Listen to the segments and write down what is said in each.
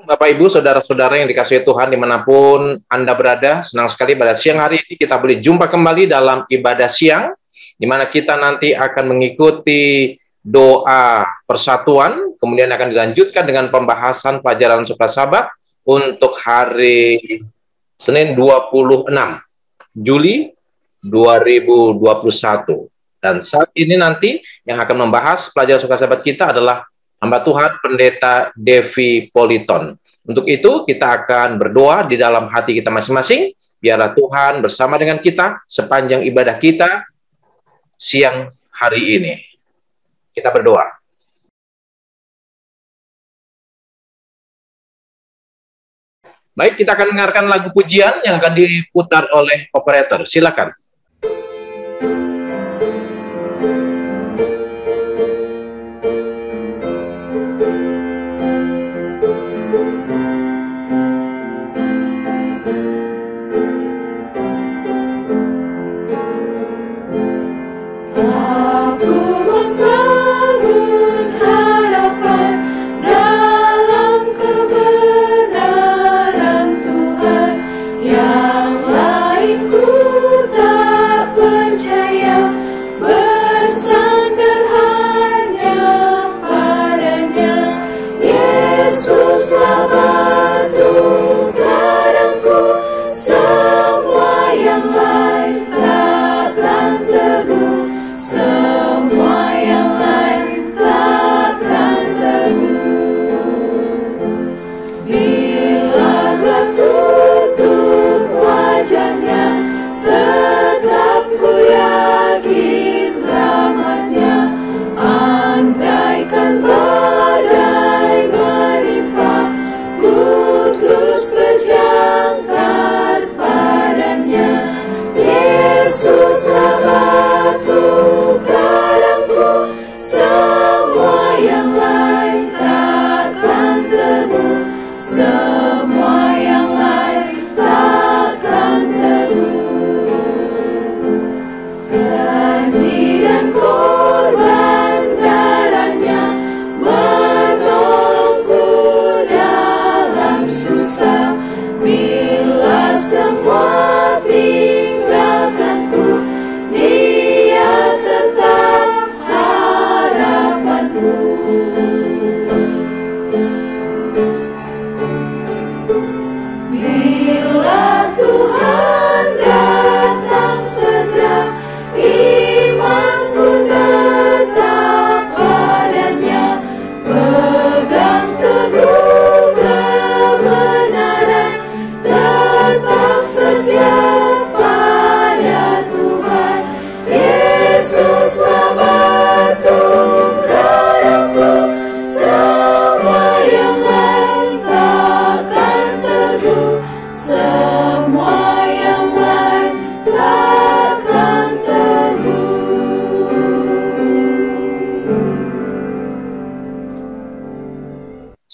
Bapak Ibu, saudara-saudara yang dikasihi Tuhan dimanapun Anda berada, senang sekali pada siang hari ini kita boleh jumpa kembali dalam ibadah siang, di mana kita nanti akan mengikuti doa persatuan, kemudian akan dilanjutkan dengan pembahasan pelajaran suka sahabat untuk hari Senin 26 Juli 2021. Dan saat ini nanti yang akan membahas pelajaran suka sahabat kita adalah hamba Tuhan Pendeta Devi Politon. Untuk itu kita akan berdoa di dalam hati kita masing-masing. Biarlah Tuhan bersama dengan kita sepanjang ibadah kita siang hari ini. Kita berdoa. Baik, kita akan mendengarkan lagu pujian yang akan diputar oleh operator. Silakan.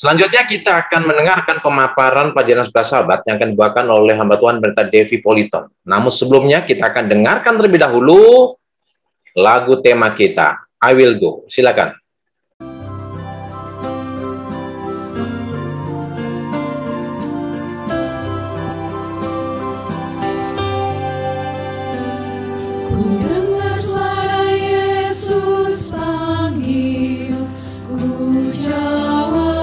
Selanjutnya kita akan mendengarkan pemaparan pelajaran suka sahabat yang akan dibawakan oleh hamba Tuhan Pendeta Devi Politon. Namun sebelumnya kita akan dengarkan terlebih dahulu lagu tema kita, I Will Go. Silakan. Ku dengar suara Yesus panggil, ku jawab.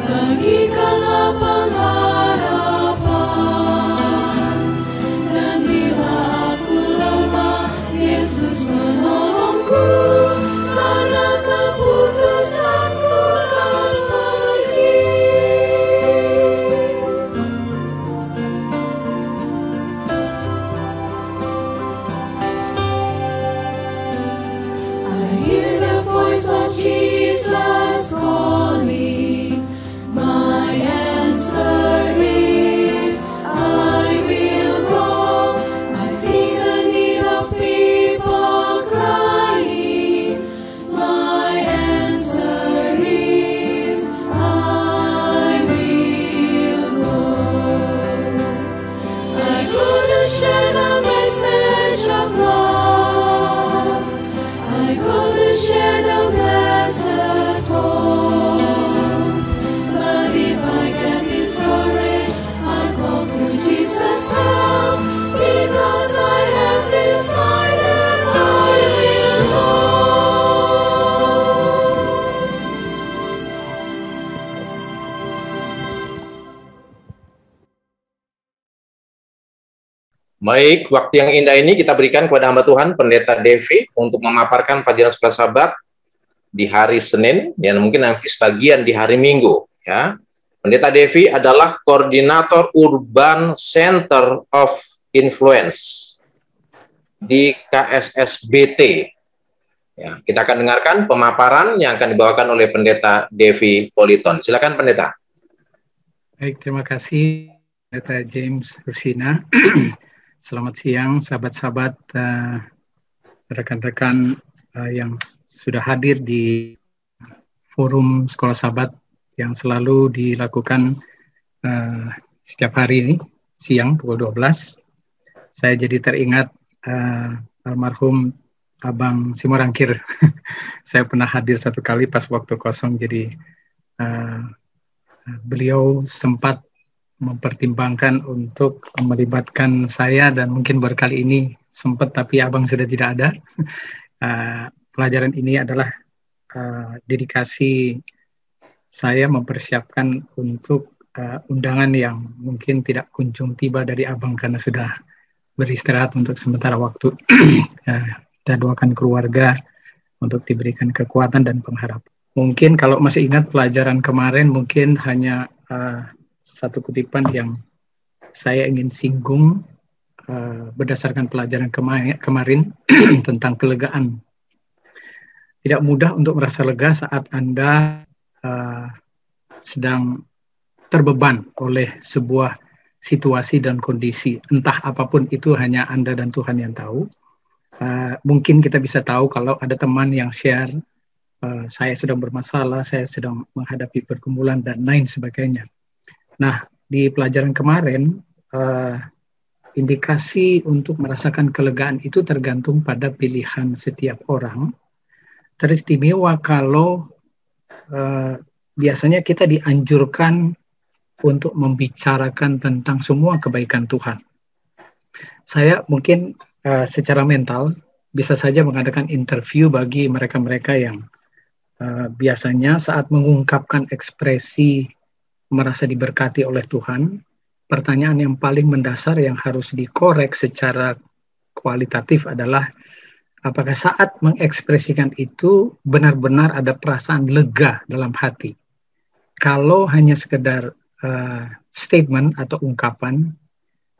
Bagikan Baik, waktu yang indah ini kita berikan kepada hamba Tuhan, Pendeta Devi, untuk memaparkan pelajaran sekolah Sabat di hari Senin, dan mungkin nanti sebagian di hari Minggu. Ya, Pendeta Devi adalah koordinator Urban Center of Influence di KSSBT. Ya, kita akan dengarkan pemaparan yang akan dibawakan oleh Pendeta Devi Politon. Silakan Pendeta. Baik, terima kasih Pendeta James Rusina. Selamat siang sahabat-sahabat, rekan-rekan yang sudah hadir di forum Sekolah Sabat yang selalu dilakukan setiap hari ini siang pukul 12. Saya jadi teringat almarhum Abang Simorangkir. Saya pernah hadir satu kali pas waktu kosong, jadi beliau sempat mempertimbangkan untuk melibatkan saya, dan mungkin berkali ini sempat, tapi abang sudah tidak ada. Pelajaran ini adalah dedikasi saya mempersiapkan untuk undangan yang mungkin tidak kunjung tiba dari abang karena sudah beristirahat untuk sementara waktu. Kita doakan keluarga untuk diberikan kekuatan dan pengharapan. Mungkin kalau masih ingat pelajaran kemarin, mungkin hanya satu kutipan yang saya ingin singgung berdasarkan pelajaran kemarin tentang kelegaan. Tidak mudah untuk merasa lega saat Anda sedang terbeban oleh sebuah situasi dan kondisi. Entah apapun itu, hanya Anda dan Tuhan yang tahu. Mungkin kita bisa tahu kalau ada teman yang share, saya sedang bermasalah, saya sedang menghadapi pergumulan, dan lain sebagainya. Nah, di pelajaran kemarin, indikasi untuk merasakan kelegaan itu tergantung pada pilihan setiap orang. Teristimewa kalau biasanya kita dianjurkan untuk membicarakan tentang semua kebaikan Tuhan. Saya mungkin secara mental bisa saja mengadakan interview bagi mereka-mereka yang biasanya saat mengungkapkan ekspresi merasa diberkati oleh Tuhan, pertanyaan yang paling mendasar yang harus dikorek secara kualitatif adalah apakah saat mengekspresikan itu benar-benar ada perasaan lega dalam hati. Kalau hanya sekedar statement atau ungkapan,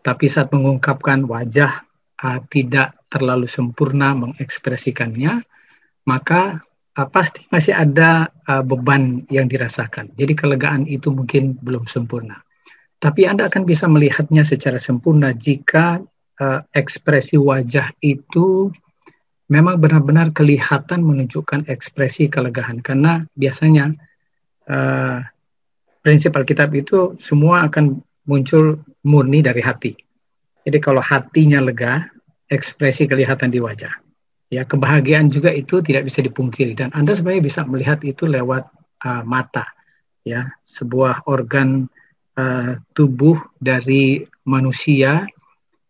tapi saat mengungkapkan wajah tidak terlalu sempurna mengekspresikannya, maka pasti masih ada beban yang dirasakan. Jadi kelegaan itu mungkin belum sempurna. Tapi Anda akan bisa melihatnya secara sempurna jika ekspresi wajah itu memang benar-benar kelihatan menunjukkan ekspresi kelegaan. Karena biasanya prinsip Alkitab itu semua akan muncul murni dari hati. Jadi kalau hatinya lega, ekspresi kelihatan di wajah. Ya, kebahagiaan juga itu tidak bisa dipungkiri, dan Anda sebenarnya bisa melihat itu lewat mata, ya, sebuah organ tubuh dari manusia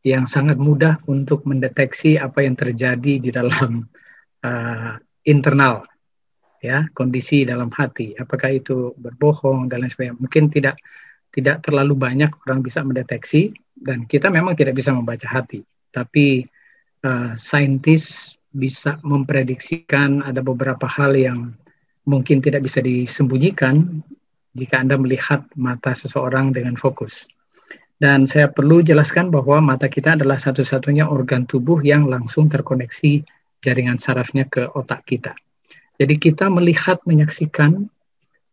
yang sangat mudah untuk mendeteksi apa yang terjadi di dalam internal, ya, kondisi dalam hati. Apakah itu berbohong dan lain sebagainya. Mungkin tidak terlalu banyak orang bisa mendeteksi, dan kita memang tidak bisa membaca hati, tapi saintis bisa memprediksikan ada beberapa hal yang mungkin tidak bisa disembunyikan jika Anda melihat mata seseorang dengan fokus. Dan saya perlu jelaskan bahwa mata kita adalah satu-satunya organ tubuh yang langsung terkoneksi jaringan sarafnya ke otak kita. Jadi kita melihat, menyaksikan,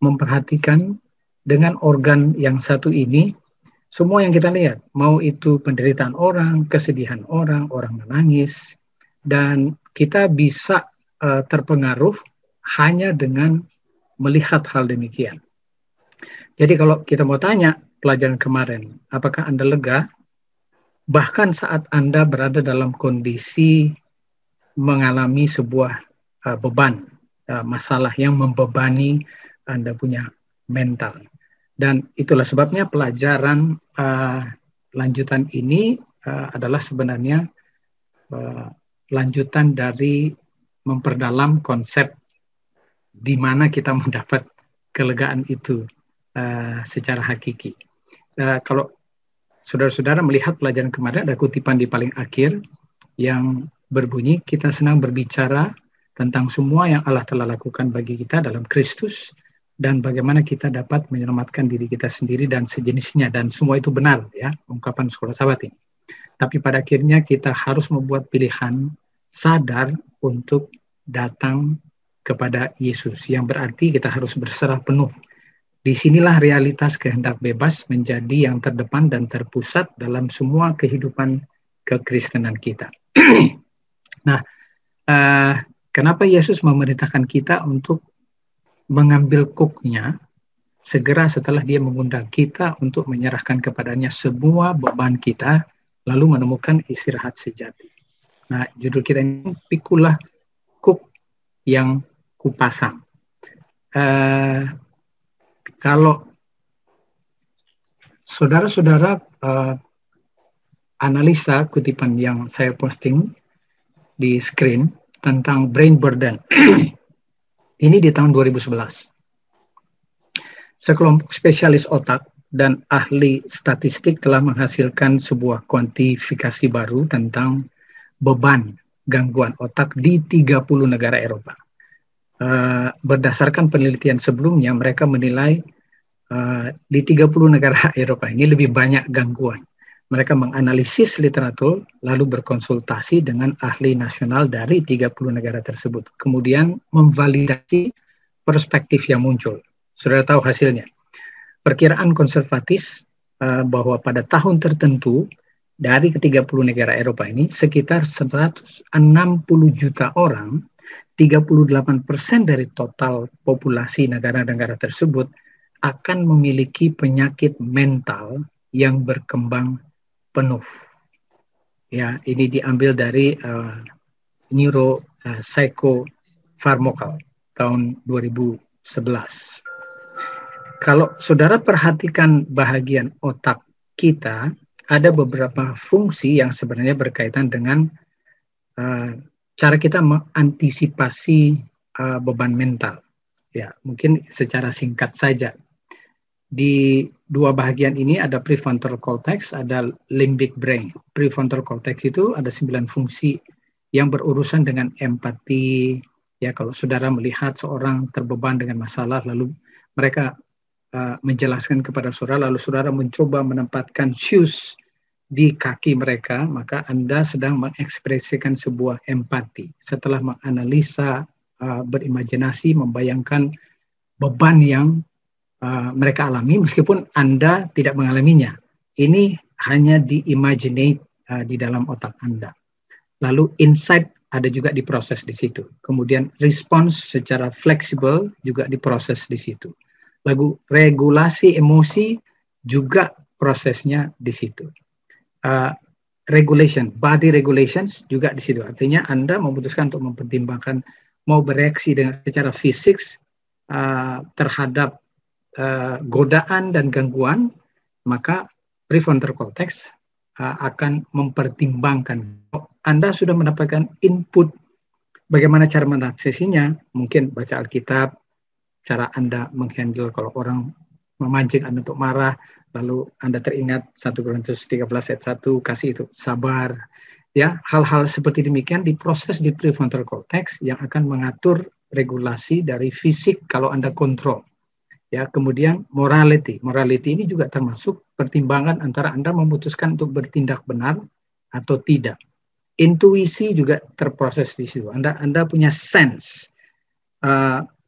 memperhatikan dengan organ yang satu ini, semua yang kita lihat, mau itu penderitaan orang, kesedihan orang, orang menangis, dan kita bisa terpengaruh hanya dengan melihat hal demikian. Jadi kalau kita mau tanya pelajaran kemarin, apakah Anda lega? Bahkan saat Anda berada dalam kondisi mengalami sebuah beban, masalah yang membebani Anda punya mental. Dan itulah sebabnya pelajaran lanjutan ini adalah sebenarnya lanjutan dari memperdalam konsep di mana kita mendapat kelegaan itu secara hakiki. Kalau saudara-saudara melihat pelajaran kemarin ada kutipan di paling akhir yang berbunyi, kita senang berbicara tentang semua yang Allah telah lakukan bagi kita dalam Kristus dan bagaimana kita dapat menyelamatkan diri kita sendiri dan sejenisnya, dan semua itu benar ya, ungkapan sekolah sahabat ini. Tapi pada akhirnya kita harus membuat pilihan sadar untuk datang kepada Yesus, yang berarti kita harus berserah penuh. Disinilah realitas kehendak bebas menjadi yang terdepan dan terpusat dalam semua kehidupan kekristenan kita. Nah, kenapa Yesus memerintahkan kita untuk mengambil kuknya segera setelah dia mengundang kita untuk menyerahkan kepadanya semua beban kita, lalu menemukan istirahat sejati. Nah, judul kita ini, pikulah kuk yang kupasang. Kalau saudara-saudara analisa kutipan yang saya posting di screen tentang brain burden, ini di tahun 2011. Sekelompok spesialis otak dan ahli statistik telah menghasilkan sebuah kuantifikasi baru tentang beban gangguan otak di 30 negara Eropa. Berdasarkan penelitian sebelumnya, mereka menilai di 30 negara Eropa ini lebih banyak gangguan. Mereka menganalisis literatur, lalu berkonsultasi dengan ahli nasional dari 30 negara tersebut. Kemudian memvalidasi perspektif yang muncul. Saudara tahu hasilnya. Perkiraan konservatif bahwa pada tahun tertentu, dari ke-30 negara Eropa ini, sekitar 160 juta orang, 38% dari total populasi negara-negara tersebut akan memiliki penyakit mental yang berkembang penuh. Ya, ini diambil dari Neuropsychopharmacology tahun 2011. Kalau saudara perhatikan bahagian otak kita, ada beberapa fungsi yang sebenarnya berkaitan dengan cara kita mengantisipasi beban mental. Ya, mungkin secara singkat saja. Di dua bahagian ini ada prefrontal cortex, ada limbic brain. Prefrontal cortex itu ada 9 fungsi yang berurusan dengan empati. Ya, kalau saudara melihat seorang terbeban dengan masalah, lalu mereka menjelaskan kepada saudara, lalu saudara mencoba menempatkan shoes di kaki mereka, maka Anda sedang mengekspresikan sebuah empati. Setelah menganalisa, berimajinasi, membayangkan beban yang mereka alami, meskipun Anda tidak mengalaminya. Ini hanya di-imagine di dalam otak Anda. Lalu insight ada juga diproses di situ. Kemudian response secara fleksibel juga diproses di situ. Lalu regulasi emosi juga prosesnya di situ. Regulation, body regulations juga di situ. Artinya Anda memutuskan untuk mempertimbangkan mau bereaksi dengan secara fisik terhadap godaan dan gangguan, maka prefrontal cortex akan mempertimbangkan. Anda sudah mendapatkan input bagaimana cara mengaksesinya, mungkin baca Alkitab, cara Anda menghandle kalau orang memancing Anda untuk marah, lalu Anda teringat 1 Korintus 13 ayat 1, kasih itu sabar. Ya, hal-hal seperti demikian diproses di prefrontal cortex yang akan mengatur regulasi dari fisik kalau Anda kontrol. Ya, kemudian morality. Morality ini juga termasuk pertimbangan antara Anda memutuskan untuk bertindak benar atau tidak. Intuisi juga terproses di situ. Anda punya sense.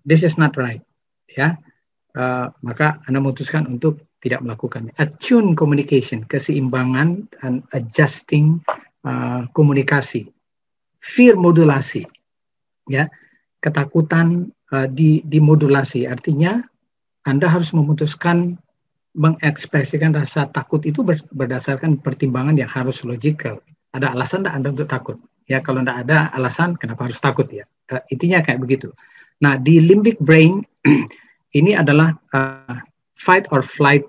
This is not right. Ya, maka Anda memutuskan untuk tidak melakukannya. Attune communication, keseimbangan dan adjusting komunikasi. Fear modulasi. Ya, ketakutan dimodulasi. Artinya Anda harus memutuskan mengekspresikan rasa takut itu berdasarkan pertimbangan yang harus logikal. Ada alasan tidak Anda untuk takut? Ya, kalau tidak ada alasan, kenapa harus takut ya? Intinya kayak begitu. Nah, di limbic brain ini adalah fight or flight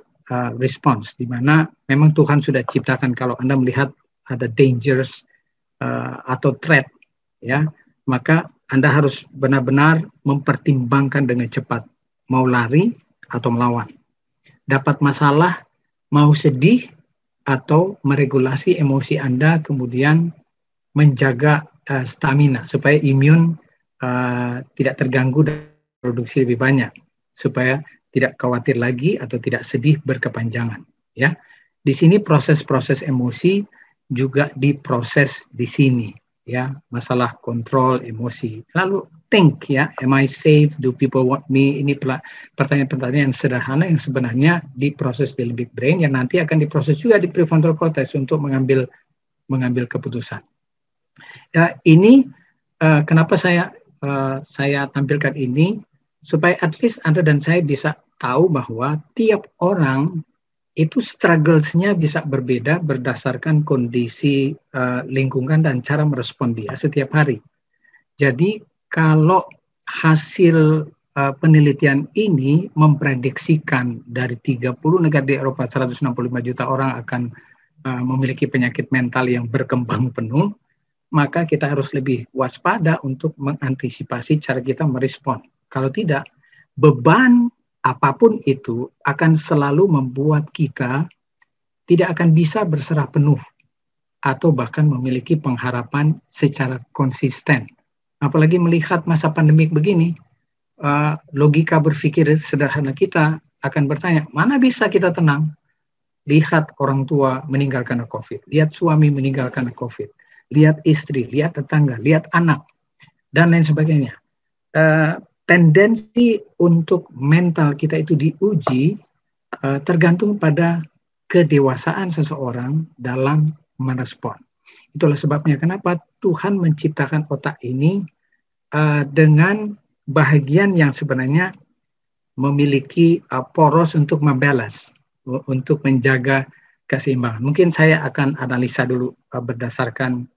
response, di mana memang Tuhan sudah ciptakan kalau Anda melihat ada dangers atau threat, ya, maka Anda harus benar-benar mempertimbangkan dengan cepat, mau lari atau melawan. Dapat masalah, mau sedih atau meregulasi emosi Anda, kemudian menjaga stamina supaya imun tidak terganggu dan produksi lebih banyak, supaya tidak khawatir lagi atau tidak sedih berkepanjangan. Ya, di sini proses-proses emosi juga diproses di sini. Ya, masalah kontrol emosi. Lalu think, ya, am I safe? Do people want me? Ini pertanyaan-pertanyaan yang sederhana yang sebenarnya diproses di limbic brain yang nanti akan diproses juga di prefrontal cortex untuk mengambil keputusan. Ya, ini kenapa saya tampilkan ini supaya at least Anda dan saya bisa tahu bahwa tiap orang itu struggles-nya bisa berbeda berdasarkan kondisi lingkungan dan cara merespon dia setiap hari. Jadi kalau hasil penelitian ini memprediksikan dari 30 negara di Eropa 165 juta orang akan memiliki penyakit mental yang berkembang penuh, maka kita harus lebih waspada untuk mengantisipasi cara kita merespon. Kalau tidak, beban apapun itu akan selalu membuat kita tidak akan bisa berserah penuh atau bahkan memiliki pengharapan secara konsisten. Apalagi melihat masa pandemik begini, logika berpikir sederhana kita akan bertanya, mana bisa kita tenang? Lihat orang tua meninggal karena COVID, lihat suami meninggal karena COVID, lihat istri, lihat tetangga, lihat anak, dan lain sebagainya. Tendensi untuk mental kita itu diuji tergantung pada kedewasaan seseorang dalam merespon. Itulah sebabnya kenapa Tuhan menciptakan otak ini dengan bahagian yang sebenarnya memiliki poros untuk membalance, untuk menjaga keseimbangan. Mungkin saya akan analisa dulu berdasarkan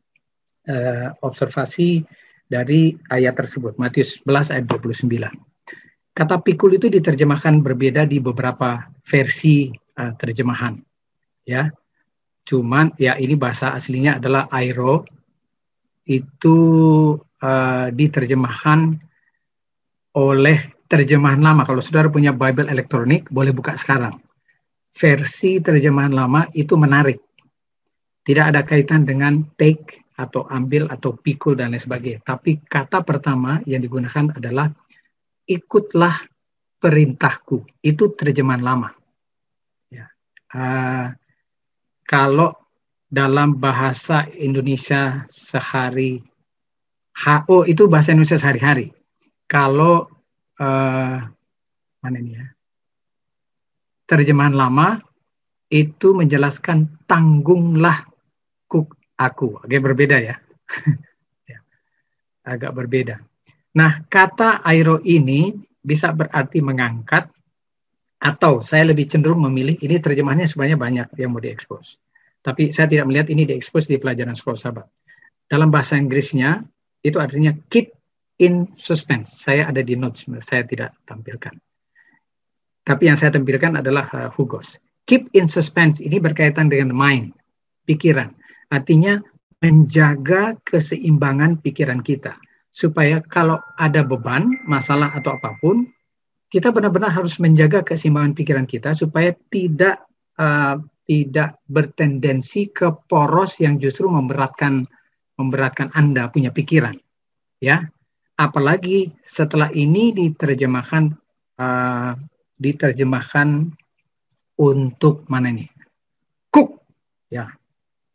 observasi dari ayat tersebut, Matius 11 ayat 29. Kata pikul itu diterjemahkan berbeda di beberapa versi terjemahan. Ya, cuman ya ini bahasa aslinya adalah airo, itu diterjemahkan oleh terjemahan lama. Kalau saudara punya Bible elektronik, boleh buka sekarang. Versi terjemahan lama itu menarik. Tidak ada kaitan dengan take atau ambil atau pikul dan lain sebagainya. Tapi kata pertama yang digunakan adalah ikutlah perintahku. Itu terjemahan lama. Ya. Kalau dalam bahasa Indonesia itu bahasa Indonesia sehari-hari. Kalau mana ini ya? Terjemahan lama itu menjelaskan tanggunglah aku. Agak berbeda ya. Agak berbeda. Nah, kata airo ini bisa berarti mengangkat, atau saya lebih cenderung memilih, ini terjemahannya sebenarnya banyak yang mau diekspos. Tapi saya tidak melihat ini diekspos di pelajaran sekolah sahabat. Dalam bahasa Inggrisnya, itu artinya keep in suspense. Saya ada di notes, saya tidak tampilkan. Tapi yang saya tampilkan adalah hugos. Keep in suspense ini berkaitan dengan mind, pikiran. Artinya menjaga keseimbangan pikiran kita. Supaya kalau ada beban, masalah atau apapun, kita benar-benar harus menjaga keseimbangan pikiran kita supaya tidak bertendensi ke poros yang justru memberatkan Anda punya pikiran. Ya, apalagi setelah ini diterjemahkan untuk mana ini? Cook, ya.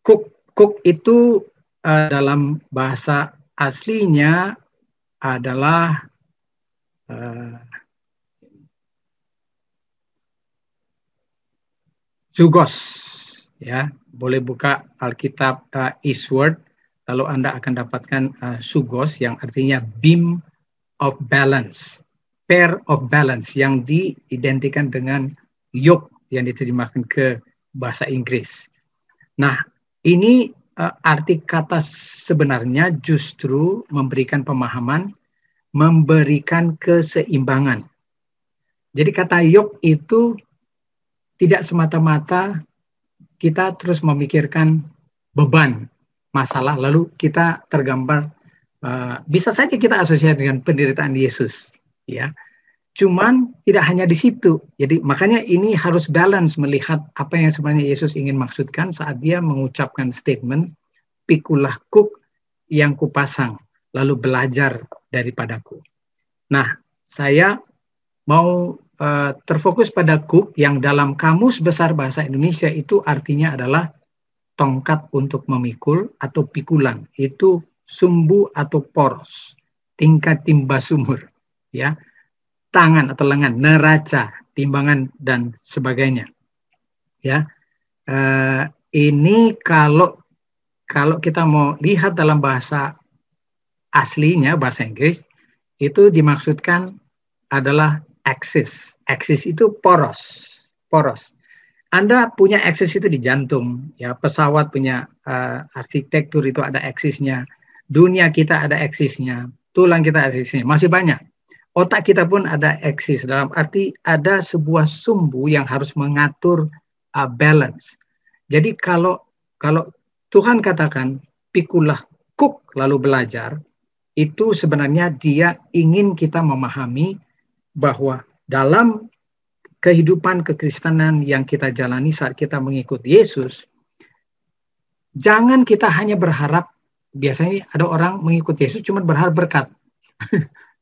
Cook itu dalam bahasa aslinya adalah zugos, ya. Boleh buka Alkitab Eastward, lalu Anda akan dapatkan zugos yang artinya beam of balance, pair of balance yang diidentikan dengan yoke yang diterjemahkan ke bahasa Inggris. Nah, ini arti kata sebenarnya justru memberikan pemahaman, memberikan keseimbangan. Jadi kata yoke itu tidak semata-mata kita terus memikirkan beban, masalah, lalu kita tergambar, bisa saja kita asosiasi dengan penderitaan Yesus, ya. Cuman tidak hanya di situ. Jadi makanya ini harus balance melihat apa yang sebenarnya Yesus ingin maksudkan saat dia mengucapkan statement, pikulah kuk yang kupasang, lalu belajar daripadaku. Nah, saya mau terfokus pada kuk yang dalam Kamus Besar Bahasa Indonesia itu artinya adalah tongkat untuk memikul atau pikulan. Itu sumbu atau poros, tingkat timba sumur, ya. Tangan atau lengan, neraca, timbangan dan sebagainya. Ya, ini kalau kita mau lihat dalam bahasa aslinya, bahasa Inggris, itu dimaksudkan adalah axis. Axis itu poros. Anda punya axis itu di jantung, ya. Pesawat punya arsitektur itu ada axisnya. Dunia kita ada axisnya. Tulang kita ada axisnya. Masih banyak. Otak kita pun ada axis, dalam arti ada sebuah sumbu yang harus mengatur balance. Jadi kalau Tuhan katakan pikulah kuk lalu belajar, itu sebenarnya dia ingin kita memahami bahwa dalam kehidupan kekristenan yang kita jalani saat kita mengikuti Yesus, jangan kita hanya berharap, biasanya ada orang mengikuti Yesus cuma berharap berkat.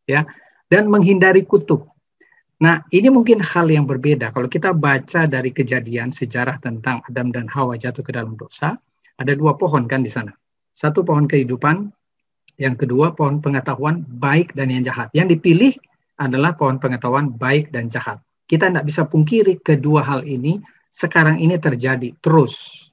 Ya. Dan menghindari kutuk. Nah, ini mungkin hal yang berbeda. Kalau kita baca dari Kejadian, sejarah tentang Adam dan Hawa jatuh ke dalam dosa, ada 2 pohon kan di sana. Satu pohon kehidupan, yang kedua pohon pengetahuan baik dan yang jahat. Yang dipilih adalah pohon pengetahuan baik dan jahat. Kita tidak bisa pungkiri kedua hal ini sekarang ini terjadi terus.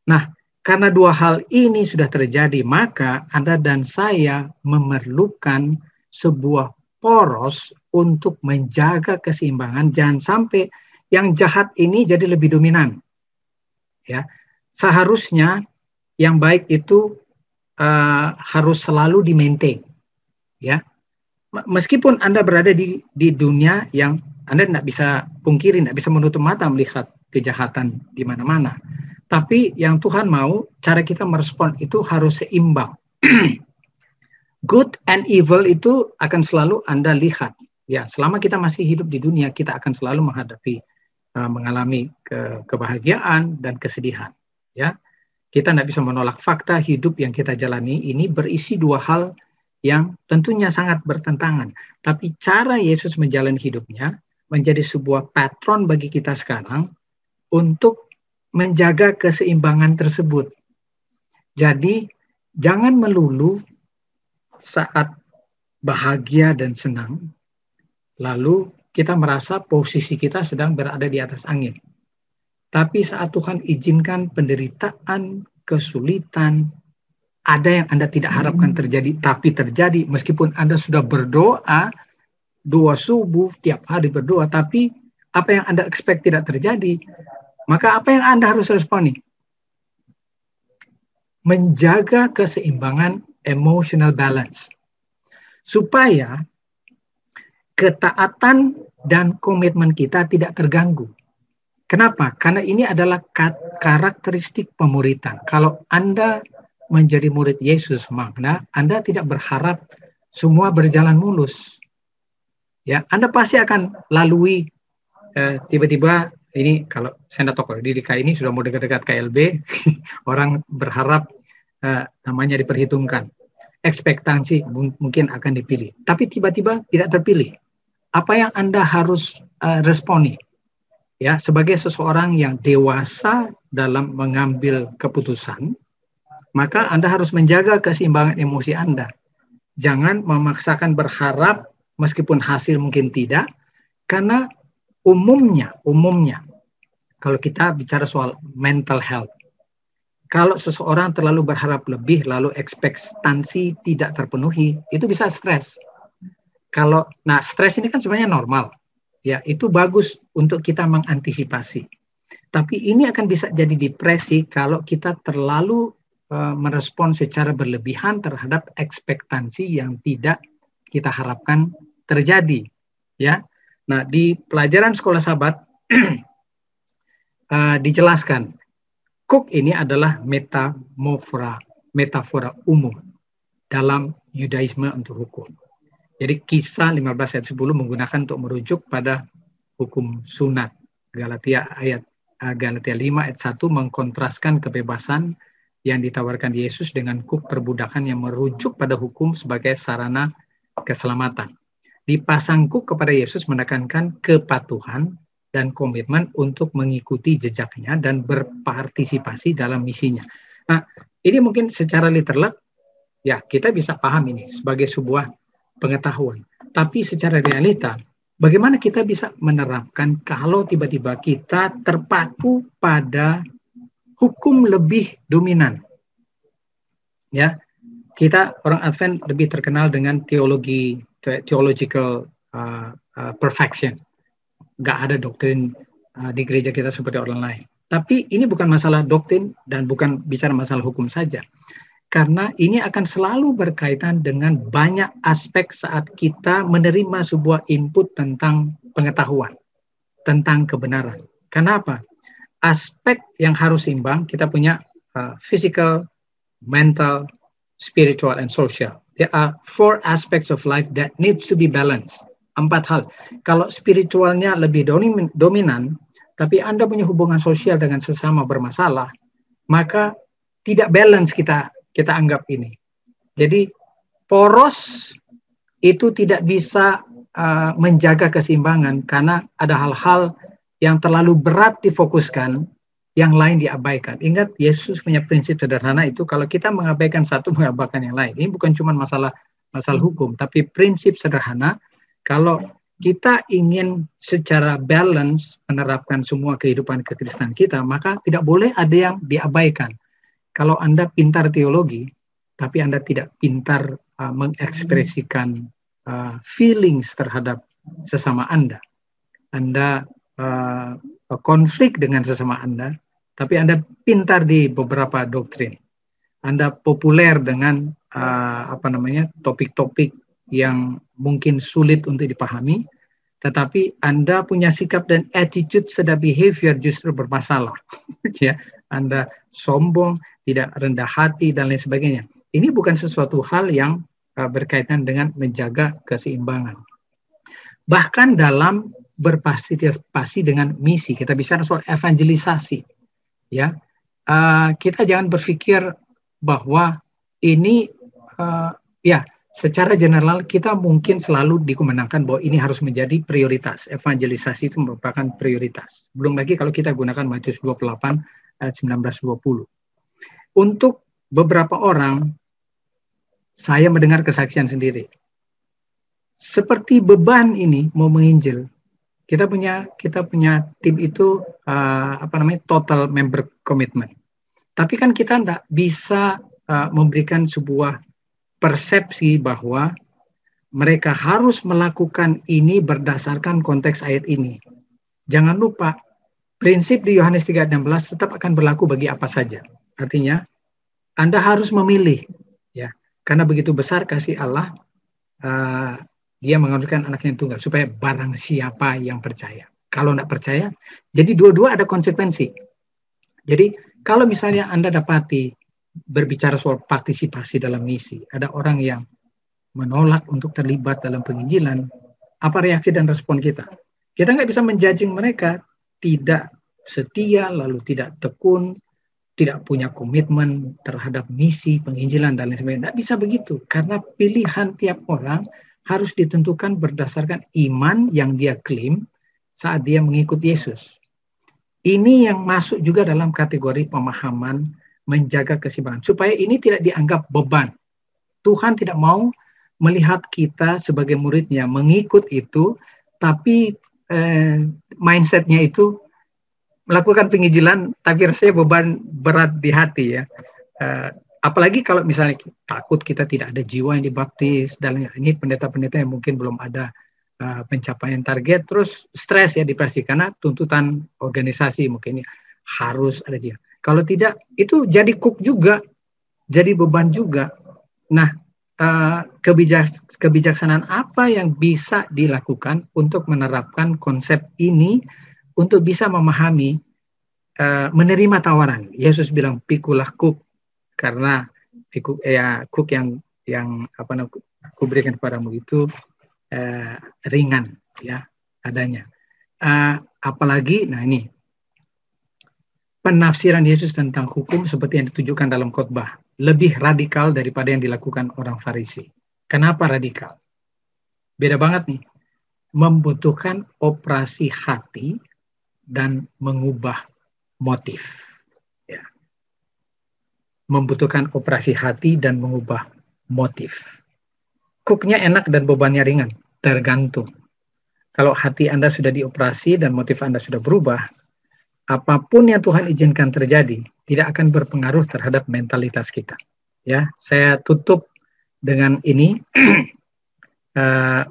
Nah, karena 2 hal ini sudah terjadi, maka Anda dan saya memerlukan sebuah poros untuk menjaga keseimbangan, jangan sampai yang jahat ini jadi lebih dominan. Ya, seharusnya yang baik itu harus selalu di-maintain. Ya, meskipun Anda berada di dunia yang Anda tidak bisa pungkiri, tidak bisa menutup mata melihat kejahatan di mana-mana. Tapi yang Tuhan mau, cara kita merespon itu harus seimbang. Good and evil itu akan selalu Anda lihat. Ya, selama kita masih hidup di dunia, kita akan selalu mengalami kebahagiaan dan kesedihan. Ya, kita tidak bisa menolak fakta hidup yang kita jalani ini berisi 2 hal yang tentunya sangat bertentangan. Tapi cara Yesus menjalani hidupnya menjadi sebuah patron bagi kita sekarang untuk menjaga keseimbangan tersebut. Jadi jangan melulu saat bahagia dan senang, lalu kita merasa posisi kita sedang berada di atas angin. Tapi saat Tuhan izinkan penderitaan, kesulitan, ada yang Anda tidak harapkan terjadi, tapi terjadi meskipun Anda sudah berdoa, 2 subuh, tiap hari berdoa, tapi apa yang Anda expect tidak terjadi, maka apa yang Anda harus responi? Menjaga keseimbangan emotional balance. Supaya ketaatan dan komitmen kita tidak terganggu. Kenapa? Karena ini adalah karakteristik pemuritan. Kalau Anda menjadi murid Yesus, makna Anda tidak berharap semua berjalan mulus. Ya, Anda pasti akan lalui tiba-tiba ini, kalau saya tidak tahu kalau di DKI ini sudah mau dekat-dekat KLB, orang berharap namanya diperhitungkan. Ekspektasi mungkin akan dipilih, tapi tiba-tiba tidak terpilih. Apa yang Anda harus responi? Ya, sebagai seseorang yang dewasa dalam mengambil keputusan, maka Anda harus menjaga keseimbangan emosi Anda. Jangan memaksakan berharap meskipun hasil mungkin tidak, karena umumnya kalau kita bicara soal mental health, kalau seseorang terlalu berharap lebih, lalu ekspektasi tidak terpenuhi, itu bisa stres. Nah, stres ini kan sebenarnya normal. Ya, itu bagus untuk kita mengantisipasi. Tapi ini akan bisa jadi depresi kalau kita terlalu merespon secara berlebihan terhadap ekspektasi yang tidak kita harapkan terjadi. Ya, nah di pelajaran sekolah sahabat dijelaskan. Kuk ini adalah metafora umum dalam Yudaisme untuk hukum. Jadi Kisah 15 ayat 10 menggunakan untuk merujuk pada hukum sunat. Galatia 5 ayat 1 mengkontraskan kebebasan yang ditawarkan Yesus dengan kuk perbudakan yang merujuk pada hukum sebagai sarana keselamatan. Dipasang kuk kepada Yesus menekankan kepatuhan dan komitmen untuk mengikuti jejaknya dan berpartisipasi dalam misinya. Nah, ini mungkin secara literal, ya kita bisa paham ini sebagai sebuah pengetahuan. Tapi secara realita, bagaimana kita bisa menerapkan kalau tiba-tiba kita terpaku pada hukum lebih dominan? Ya, kita orang Advent lebih terkenal dengan theological perfection. Nggak ada doktrin di gereja kita seperti orang lain. Tapi ini bukan masalah doktrin dan bukan bicara masalah hukum saja. Karena ini akan selalu berkaitan dengan banyak aspek saat kita menerima sebuah input tentang pengetahuan, tentang kebenaran. Kenapa? Aspek yang harus seimbang, kita punya physical, mental, spiritual, and social. There are 4 aspects of life that needs to be balanced. 4 hal. Kalau spiritualnya lebih dominan, tapi Anda punya hubungan sosial dengan sesama bermasalah, maka tidak balance kita anggap ini. Jadi poros itu tidak bisa menjaga keseimbangan karena ada hal-hal yang terlalu berat difokuskan, yang lain diabaikan. Ingat, Yesus punya prinsip sederhana itu, kalau kita mengabaikan satu, mengabaikan yang lain. Ini bukan cuma masalah hukum, tapi prinsip sederhana. Kalau kita ingin secara balance menerapkan semua kehidupan kekristenan kita, maka tidak boleh ada yang diabaikan. Kalau Anda pintar teologi, tapi Anda tidak pintar mengekspresikan feelings terhadap sesama Anda konflik dengan sesama Anda, tapi Anda pintar di beberapa doktrin. Anda populer dengan topik-topik yang mungkin sulit untuk dipahami, tetapi Anda punya sikap dan attitude serta behavior justru bermasalah. Ya, Anda sombong, tidak rendah hati, dan lain sebagainya. Ini bukan sesuatu hal yang berkaitan dengan menjaga keseimbangan. Bahkan dalam berpartisipasi dengan misi, kita bicara soal evangelisasi. Ya, kita jangan berpikir bahwa ini, secara general kita mungkin selalu dikemenangkan bahwa ini harus menjadi prioritas. Evangelisasi itu merupakan prioritas. Belum lagi kalau kita gunakan Matius 28 ayat 19-20. Untuk beberapa orang, saya mendengar kesaksian sendiri. Seperti beban ini mau menginjil, kita punya tim itu total member commitment. Tapi kan kita tidak bisa memberikan sebuah persepsi bahwa mereka harus melakukan ini berdasarkan konteks ayat ini. Jangan lupa, prinsip di Yohanes 3:16 tetap akan berlaku bagi apa saja. Artinya, Anda harus memilih, ya, karena begitu besar kasih Allah, Dia menganugerahkan anaknya yang tunggal supaya barang siapa yang percaya. Kalau tidak percaya, jadi dua-dua ada konsekuensi. Jadi kalau misalnya Anda dapati berbicara soal partisipasi dalam misi, ada orang yang menolak untuk terlibat dalam penginjilan, apa reaksi dan respon kita? Kita nggak bisa menjudging mereka tidak setia, lalu tidak tekun, tidak punya komitmen terhadap misi penginjilan dan lain sebagainya. Tidak bisa begitu, karena pilihan tiap orang harus ditentukan berdasarkan iman yang dia klaim saat dia mengikut Yesus. Ini yang masuk juga dalam kategori pemahaman menjaga keseimbangan, supaya ini tidak dianggap beban. Tuhan tidak mau melihat kita sebagai muridnya mengikut itu, tapi mindsetnya itu melakukan penginjilan, tapi rasanya beban berat di hati, ya. Apalagi kalau misalnya takut kita tidak ada jiwa yang dibaptis, dan ini pendeta-pendeta yang mungkin belum ada pencapaian target, terus stres ya, depresi karena tuntutan organisasi mungkin harus ada jiwa. Kalau tidak, itu jadi kuk juga, jadi beban juga. Nah, kebijaksanaan apa yang bisa dilakukan untuk menerapkan konsep ini untuk bisa memahami, menerima tawaran. Yesus bilang, pikulah kuk, karena kuk yang kuberikan kepadamu itu ringan ya adanya. Apalagi, nah ini penafsiran Yesus tentang hukum seperti yang ditunjukkan dalam khotbah lebih radikal daripada yang dilakukan orang Farisi. Kenapa radikal? Beda banget nih, membutuhkan operasi hati dan mengubah motif. Ya. Membutuhkan operasi hati dan mengubah motif. Cooknya enak dan bebannya ringan, tergantung. Kalau hati Anda sudah dioperasi dan motif Anda sudah berubah, apapun yang Tuhan izinkan terjadi tidak akan berpengaruh terhadap mentalitas kita. Ya, saya tutup dengan ini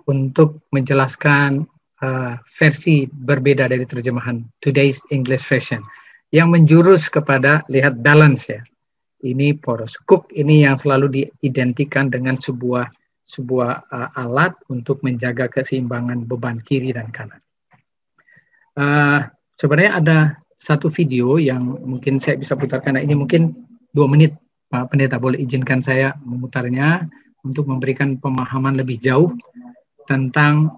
untuk menjelaskan versi berbeda dari terjemahan Today's English Version yang menjurus kepada lihat balance ya. Ini poros. Cook ini yang selalu diidentikan dengan sebuah alat untuk menjaga keseimbangan beban kiri dan kanan. Sebenarnya ada satu video yang mungkin saya bisa putarkan. Nah, ini mungkin 2 menit, Pak Pendeta, boleh izinkan saya memutarnya untuk memberikan pemahaman lebih jauh tentang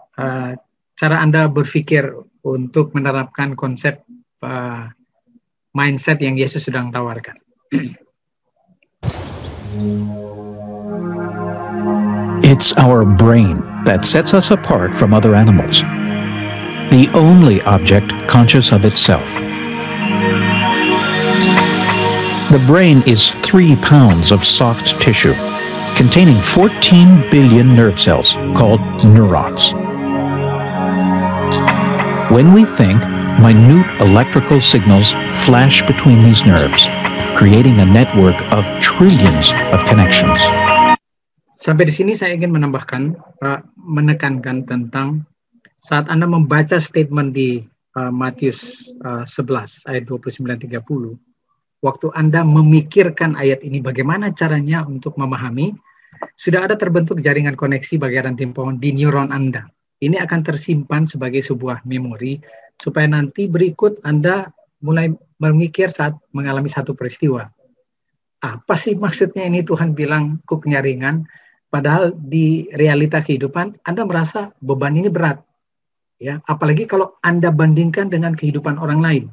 cara Anda berpikir untuk menerapkan konsep mindset yang Yesus sedang tawarkan. It's our brain that sets us apart from other animals, the only object conscious of itself. The brain is 3 pounds of soft tissue containing 14 billion nerve cells called neurons. When we think, minute electrical signals flash between these nerves, creating a network of trillions of connections. Sampai di sini saya ingin menambahkan, menekankan tentang saat Anda membaca statement di Matius 11 ayat 29-30, waktu Anda memikirkan ayat ini bagaimana caranya untuk memahami, sudah ada terbentuk jaringan koneksi bagian timpang di neuron Anda. Ini akan tersimpan sebagai sebuah memori supaya nanti berikut Anda mulai memikir saat mengalami satu peristiwa. Apa sih maksudnya ini Tuhan bilang cooknya ringan? Padahal di realita kehidupan Anda merasa beban ini berat. Ya, apalagi kalau Anda bandingkan dengan kehidupan orang lain.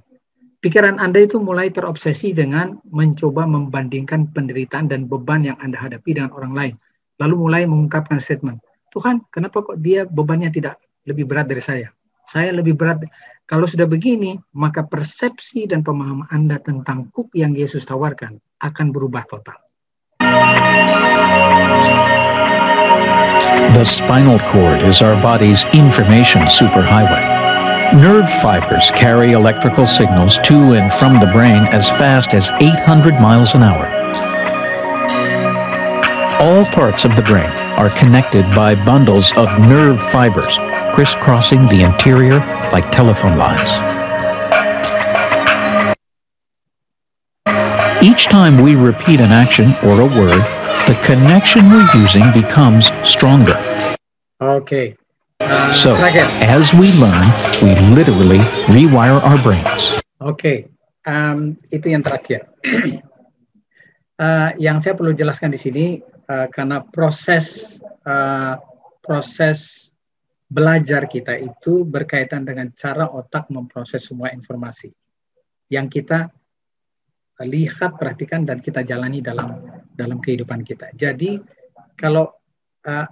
Pikiran Anda itu mulai terobsesi dengan mencoba membandingkan penderitaan dan beban yang Anda hadapi dengan orang lain. Lalu mulai mengungkapkan statement, Tuhan, kenapa kok dia bebannya tidak lebih berat dari saya? Saya lebih berat. Kalau sudah begini, maka persepsi dan pemahaman Anda tentang cook yang Yesus tawarkan akan berubah total. The spinal cord is our body's information superhighway. Nerve fibers carry electrical signals to and from the brain as fast as 800 miles an hour. All parts of the brain are connected by bundles of nerve fibers, crisscrossing the interior like telephone lines. Each time we repeat an action or a word, the connection we're using becomes stronger. Okay. So, as we learn, we literally rewire our brains. Okay. Itu yang terakhir. Yang saya perlu jelaskan di sini, karena proses belajar kita itu berkaitan dengan cara otak memproses semua informasi yang kita lihat, perhatikan, dan kita jalani dalam kehidupan kita. Jadi kalau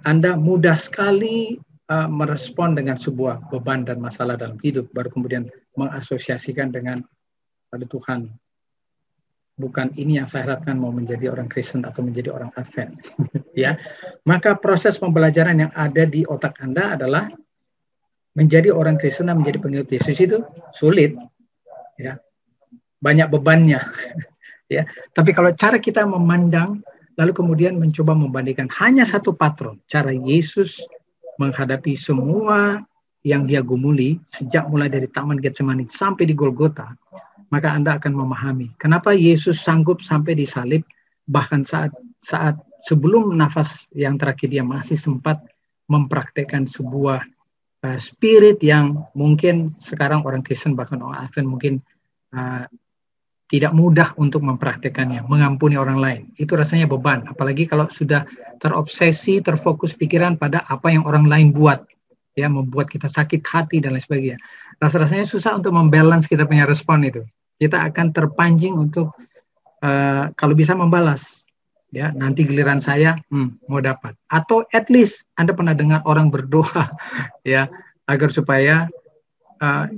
Anda mudah sekali merespon dengan sebuah beban dan masalah dalam hidup, baru kemudian mengasosiasikan dengan, aduh Tuhan, bukan ini yang saya harapkan mau menjadi orang Kristen atau menjadi orang Advent. Ya, maka proses pembelajaran yang ada di otak Anda adalah menjadi orang Kristen dan menjadi pengikut Yesus itu sulit, ya, banyak bebannya. Ya, tapi kalau cara kita memandang, lalu kemudian mencoba membandingkan hanya satu patron, cara Yesus menghadapi semua yang dia gumuli sejak mulai dari Taman Getsemani sampai di Golgota, maka Anda akan memahami kenapa Yesus sanggup sampai disalib, bahkan saat sebelum nafas yang terakhir dia masih sempat mempraktekkan sebuah spirit yang mungkin sekarang orang Kristen bahkan orang Advent mungkin tidak mudah untuk mempraktekannya, mengampuni orang lain. Itu rasanya beban, apalagi kalau sudah terobsesi, terfokus pikiran pada apa yang orang lain buat, ya, membuat kita sakit hati dan lain sebagainya. Rasanya susah untuk membalance kita punya respon itu. Kita akan terpancing untuk kalau bisa membalas, ya, nanti giliran saya mau dapat. Atau at least Anda pernah dengar orang berdoa, ya, agar supaya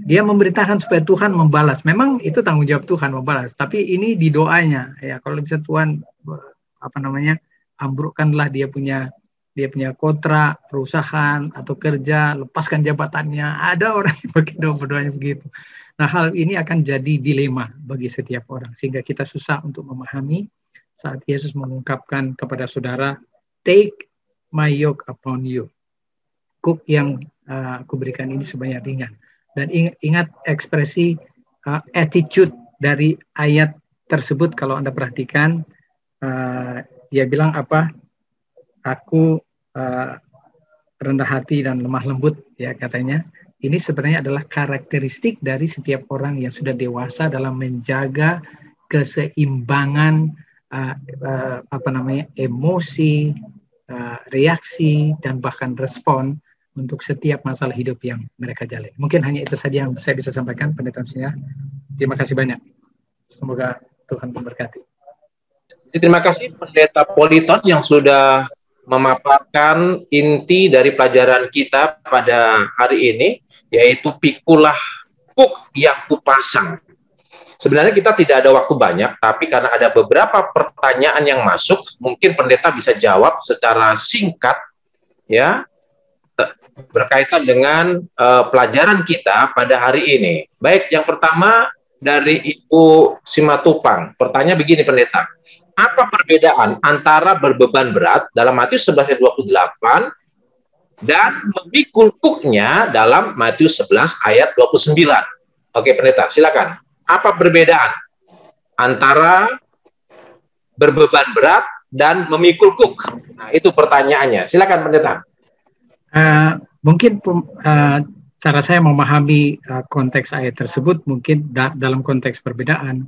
dia memberitakan supaya Tuhan membalas. Memang itu tanggung jawab Tuhan membalas, tapi ini di doanya, ya, kalau bisa Tuhan ambrukkanlah dia punya kontrak perusahaan atau kerja, lepaskan jabatannya. Ada orang yang pakai berdoanya begitu. Nah, hal ini akan jadi dilema bagi setiap orang, sehingga kita susah untuk memahami saat Yesus mengungkapkan kepada saudara, take my yoke upon you. Kuk yang aku berikan ini sebanyak ringan. Dan ingat ekspresi attitude dari ayat tersebut, kalau Anda perhatikan, dia bilang apa? Aku rendah hati dan lemah lembut, ya, katanya. Ini sebenarnya adalah karakteristik dari setiap orang yang sudah dewasa dalam menjaga keseimbangan emosi, reaksi, dan bahkan respon untuk setiap masalah hidup yang mereka jalani. Mungkin hanya itu saja yang saya bisa sampaikan, Pendeta Msinya. Terima kasih banyak. Semoga Tuhan memberkati. Terima kasih Pendeta Politon yang sudah memaparkan inti dari pelajaran kita pada hari ini, yaitu pikulah kuk yang kupasang. Sebenarnya kita tidak ada waktu banyak, tapi karena ada beberapa pertanyaan yang masuk, mungkin pendeta bisa jawab secara singkat, ya, berkaitan dengan pelajaran kita pada hari ini. Baik, yang pertama dari Ibu Simatupang. Pertanyaan begini, pendeta. Apa perbedaan antara berbeban berat dalam Matius 11 ayat 28 dan memikul kuknya dalam Matius 11 ayat 29? Oke, pendeta, silakan. Apa perbedaan antara berbeban berat dan memikul kuk? Nah, itu pertanyaannya. Silakan, pendeta. Mungkin cara saya memahami konteks ayat tersebut mungkin dalam konteks perbedaan.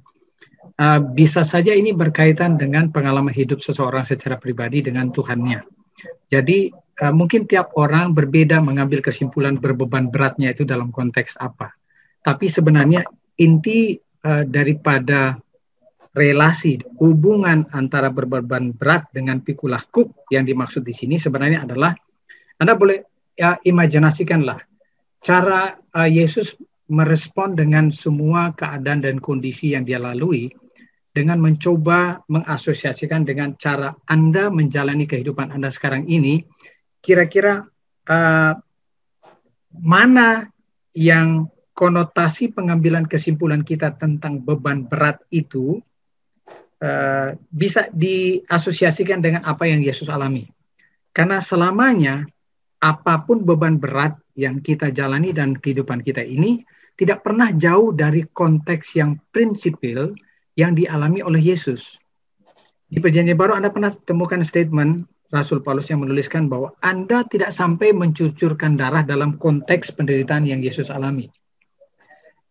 Bisa saja ini berkaitan dengan pengalaman hidup seseorang secara pribadi dengan Tuhannya. Jadi mungkin tiap orang berbeda mengambil kesimpulan berbeban beratnya itu dalam konteks apa. Tapi sebenarnya inti daripada relasi hubungan antara berbeban berat dengan pikulah kuk yang dimaksud di sini sebenarnya adalah, Anda boleh imajinasikanlah cara Yesus merespon dengan semua keadaan dan kondisi yang dia lalui dengan mencoba mengasosiasikan dengan cara Anda menjalani kehidupan Anda sekarang ini. Kira-kira mana yang konotasi pengambilan kesimpulan kita tentang beban berat itu bisa diasosiasikan dengan apa yang Yesus alami. Karena selamanya apapun beban berat yang kita jalani dan kehidupan kita ini tidak pernah jauh dari konteks yang prinsipil yang dialami oleh Yesus. Di Perjanjian Baru Anda pernah temukan statement Rasul Paulus yang menuliskan bahwa Anda tidak sampai mencucurkan darah dalam konteks penderitaan yang Yesus alami.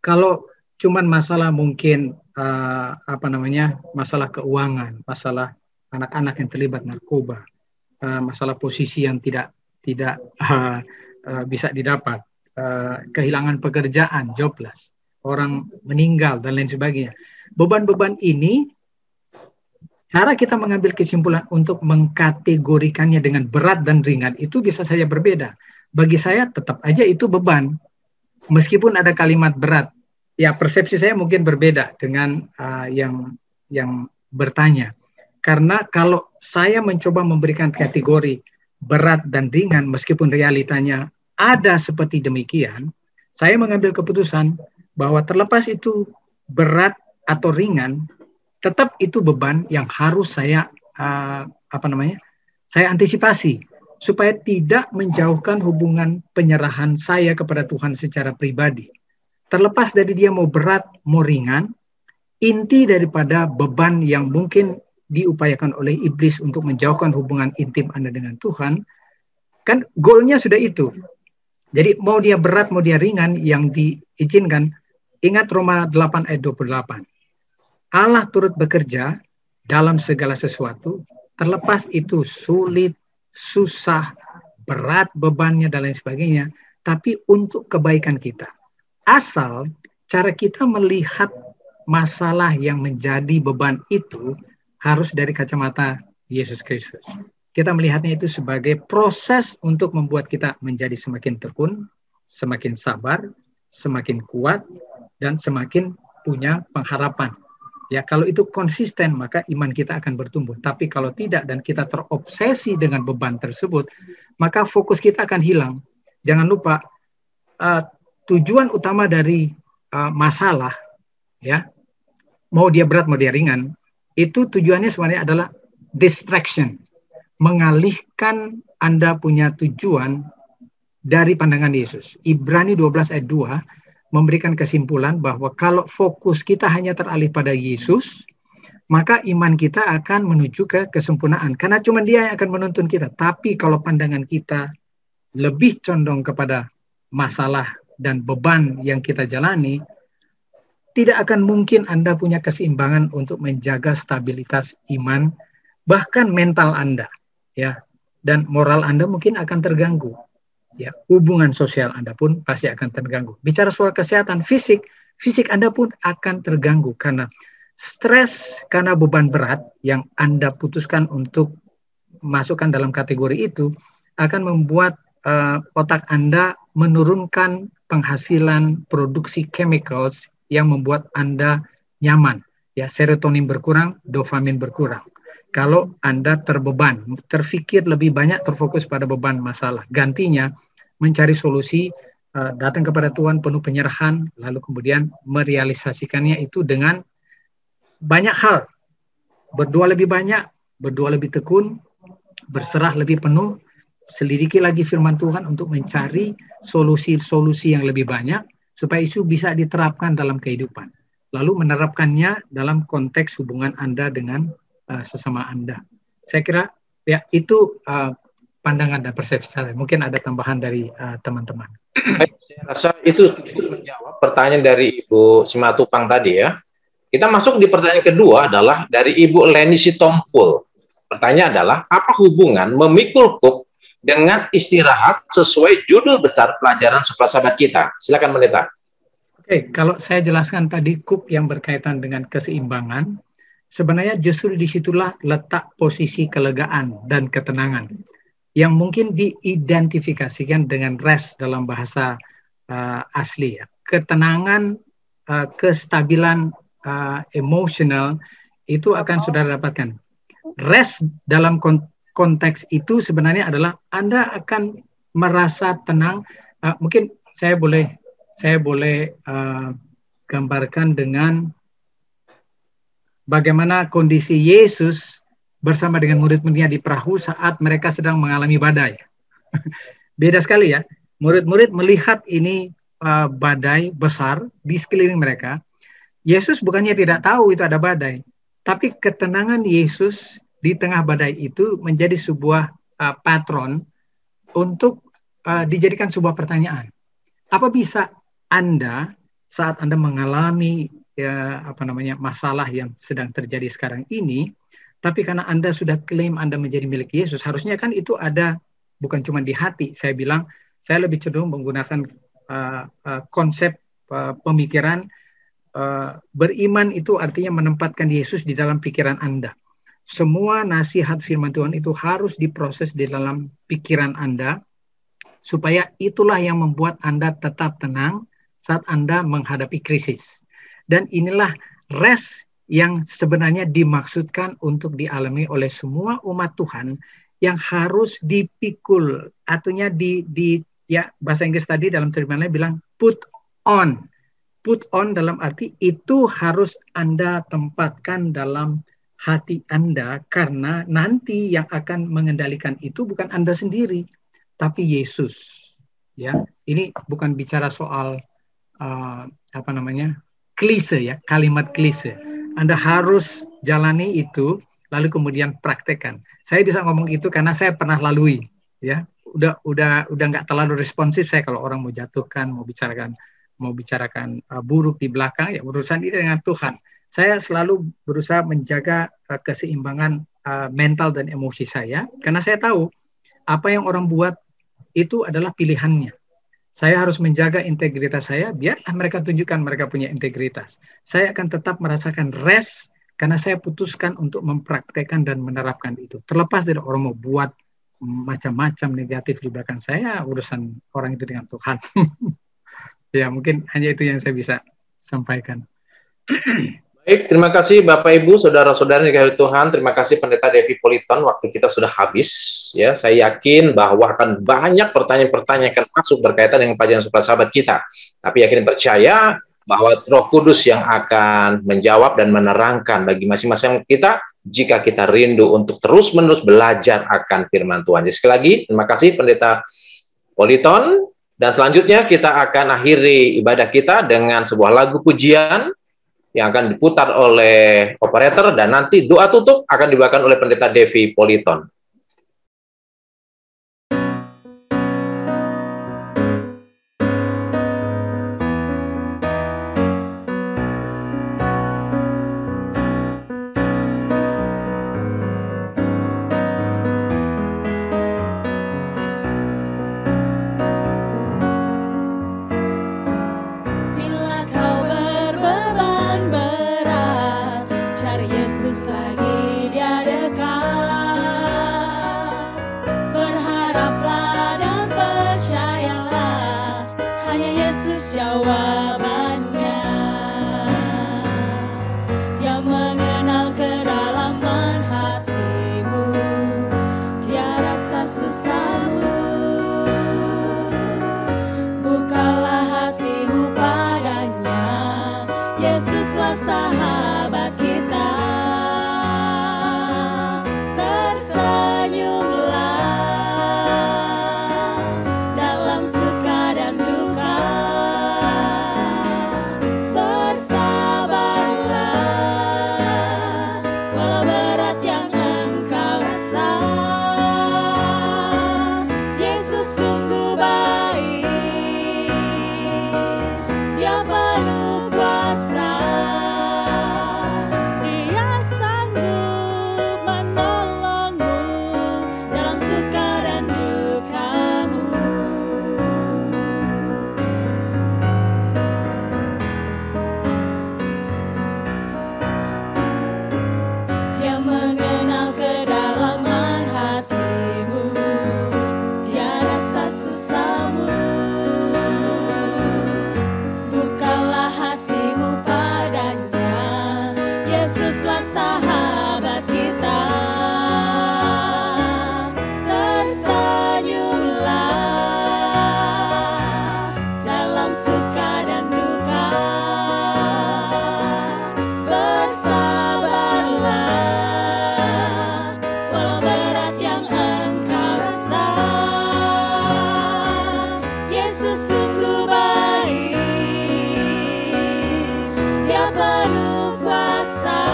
Kalau cuman masalah mungkin masalah keuangan, masalah anak-anak yang terlibat narkoba, masalah posisi yang tidak bisa didapat, kehilangan pekerjaan, jobless, orang meninggal dan lain sebagainya. Beban-beban ini, cara kita mengambil kesimpulan untuk mengkategorikannya dengan berat dan ringan itu bisa saja berbeda. Bagi saya tetap aja itu beban, meskipun ada kalimat berat. Ya, persepsi saya mungkin berbeda dengan yang bertanya. Karena kalau saya mencoba memberikan kategori berat dan ringan, meskipun realitanya ada seperti demikian, saya mengambil keputusan bahwa terlepas itu berat atau ringan, tetap itu beban yang harus saya saya antisipasi supaya tidak menjauhkan hubungan penyerahan saya kepada Tuhan secara pribadi. Terlepas dari dia mau berat, mau ringan, inti daripada beban yang mungkin diupayakan oleh iblis untuk menjauhkan hubungan intim Anda dengan Tuhan, kan goalnya sudah itu. Jadi mau dia berat, mau dia ringan, yang diizinkan, ingat Roma 8 ayat 28. Allah turut bekerja dalam segala sesuatu, terlepas itu sulit, susah, berat bebannya dan lain sebagainya, tapi untuk kebaikan kita. Asal cara kita melihat masalah yang menjadi beban itu harus dari kacamata Yesus Kristus. Kita melihatnya itu sebagai proses untuk membuat kita menjadi semakin tekun, semakin sabar, semakin kuat, dan semakin punya pengharapan. Ya, kalau itu konsisten, maka iman kita akan bertumbuh. Tapi kalau tidak dan kita terobsesi dengan beban tersebut, maka fokus kita akan hilang. Jangan lupa, tujuan utama dari masalah, ya, mau dia berat, mau dia ringan, itu tujuannya sebenarnya adalah distraction, mengalihkan Anda punya tujuan dari pandangan Yesus. Ibrani 12 ayat 2 memberikan kesimpulan bahwa kalau fokus kita hanya teralih pada Yesus, maka iman kita akan menuju ke kesempurnaan. Karena cuma Dia yang akan menuntun kita. Tapi kalau pandangan kita lebih condong kepada masalah dan beban yang kita jalani, tidak akan mungkin Anda punya keseimbangan untuk menjaga stabilitas iman, bahkan mental Anda, ya, dan moral Anda mungkin akan terganggu. Ya, hubungan sosial Anda pun pasti akan terganggu. Bicara soal kesehatan fisik Anda pun akan terganggu karena stres, karena beban berat yang Anda putuskan untuk masukkan dalam kategori itu akan membuat otak Anda menurunkan penghasilan produksi chemicals yang membuat Anda nyaman. Ya, serotonin berkurang, dopamin berkurang. Kalau Anda terbeban, terfikir lebih banyak, terfokus pada beban masalah. Gantinya mencari solusi, datang kepada Tuhan penuh penyerahan, lalu kemudian merealisasikannya itu dengan banyak hal. Berdoa lebih banyak, berdoa lebih tekun, berserah lebih penuh, selidiki lagi firman Tuhan untuk mencari solusi-solusi yang lebih banyak, supaya itu bisa diterapkan dalam kehidupan. Lalu menerapkannya dalam konteks hubungan Anda dengan sesama Anda. Saya kira ya itu pandangan dan persepsi saya. Mungkin ada tambahan dari teman-teman. Saya rasa itu cukup menjawab pertanyaan dari Ibu Simatupang tadi ya. Kita masuk di pertanyaan kedua adalah dari Ibu Leni Sitompul. Pertanyaan adalah, apa hubungan memikul kuk dengan istirahat sesuai judul besar pelajaran Supra Sahabat kita? Silakan Pendeta. Oke, kalau saya jelaskan tadi kuk yang berkaitan dengan keseimbangan, sebenarnya justru disitulah letak posisi kelegaan dan ketenangan yang mungkin diidentifikasikan dengan rest dalam bahasa asli. Ya. Ketenangan, kestabilan emosional itu akan saudara dapatkan. Rest dalam konteks itu sebenarnya adalah Anda akan merasa tenang. Mungkin saya boleh gambarkan dengan bagaimana kondisi Yesus bersama dengan murid-muridnya di perahu saat mereka sedang mengalami badai. Beda sekali ya. Murid-murid melihat ini badai besar di sekeliling mereka. Yesus bukannya tidak tahu itu ada badai, tapi ketenangan Yesus di tengah badai itu menjadi sebuah patron untuk dijadikan sebuah pertanyaan. Apa bisa Anda saat Anda mengalami masalah yang sedang terjadi sekarang ini, tapi karena Anda sudah klaim Anda menjadi milik Yesus, harusnya kan itu ada bukan cuma di hati. Saya bilang, saya lebih cenderung menggunakan konsep pemikiran beriman itu artinya menempatkan Yesus di dalam pikiran Anda. Semua nasihat firman Tuhan itu harus diproses di dalam pikiran Anda, supaya itulah yang membuat Anda tetap tenang saat Anda menghadapi krisis. Dan inilah rest yang sebenarnya dimaksudkan untuk dialami oleh semua umat Tuhan yang harus dipikul, artinya ya bahasa Inggris tadi dalam terjemahannya bilang put on. Put on dalam arti itu harus Anda tempatkan dalam hati Anda, karena nanti yang akan mengendalikan itu bukan Anda sendiri, tapi Yesus. Ya, ini bukan bicara soal klise ya, kalimat klise. Anda harus jalani itu, lalu kemudian praktekkan. Saya bisa ngomong itu karena saya pernah lalui, ya. Udah nggak terlalu responsif saya kalau orang mau jatuhkan, mau bicarakan buruk di belakang, ya urusan ini dengan Tuhan. Saya selalu berusaha menjaga keseimbangan mental dan emosi saya, karena saya tahu apa yang orang buat itu adalah pilihannya. Saya harus menjaga integritas saya, biarlah mereka tunjukkan mereka punya integritas. Saya akan tetap merasakan rest, karena saya putuskan untuk mempraktekkan dan menerapkan itu. Terlepas dari orang mau buat macam-macam negatif di belakang saya, urusan orang itu dengan Tuhan. Ya, mungkin hanya itu yang saya bisa sampaikan. Baik, terima kasih Bapak Ibu, saudara-saudara yang dikasihi Tuhan. Terima kasih Pendeta Devi Politon. Waktu kita sudah habis. Ya, saya yakin bahwa akan banyak pertanyaan-pertanyaan yang akan masuk berkaitan dengan pelajaran sahabat kita. Tapi yakin percaya bahwa Roh Kudus yang akan menjawab dan menerangkan bagi masing-masing kita jika kita rindu untuk terus-menerus belajar akan firman Tuhan. Jadi sekali lagi, terima kasih Pendeta Politon. Dan selanjutnya kita akan akhiri ibadah kita dengan sebuah lagu pujian yang akan diputar oleh operator, dan nanti doa tutup akan dibawakan oleh Pendeta Devi Politon. Bila kau berbeban berat, cari Yesus lagi, Dia dekat. Berharaplah dan percayalah, hanya Yesus jawabannya. Dia mengenal kedalaman hatimu, Dia rasa susahmu. Bukalah hatimu padanya, Yesuslah sahabat kita. Tersenyumlah dalam suka dan duka. Bersabarlah walau berat yang engkau rasa. Yesus sungguh baik, Dia penuh kuasa. Dia sanggup menolongmu dalam suka dan dukamu. Dia mengenal kedalaman hatimu, Dia rasa susahmu. Bukalah hatimu padanya, Yesuslah sahabat kita. Tersenyumlah dalam suka dan duka. Bersabarlah walau berat yang engkau rasa. Yesus sungguh baik, Dia penuh kuasa.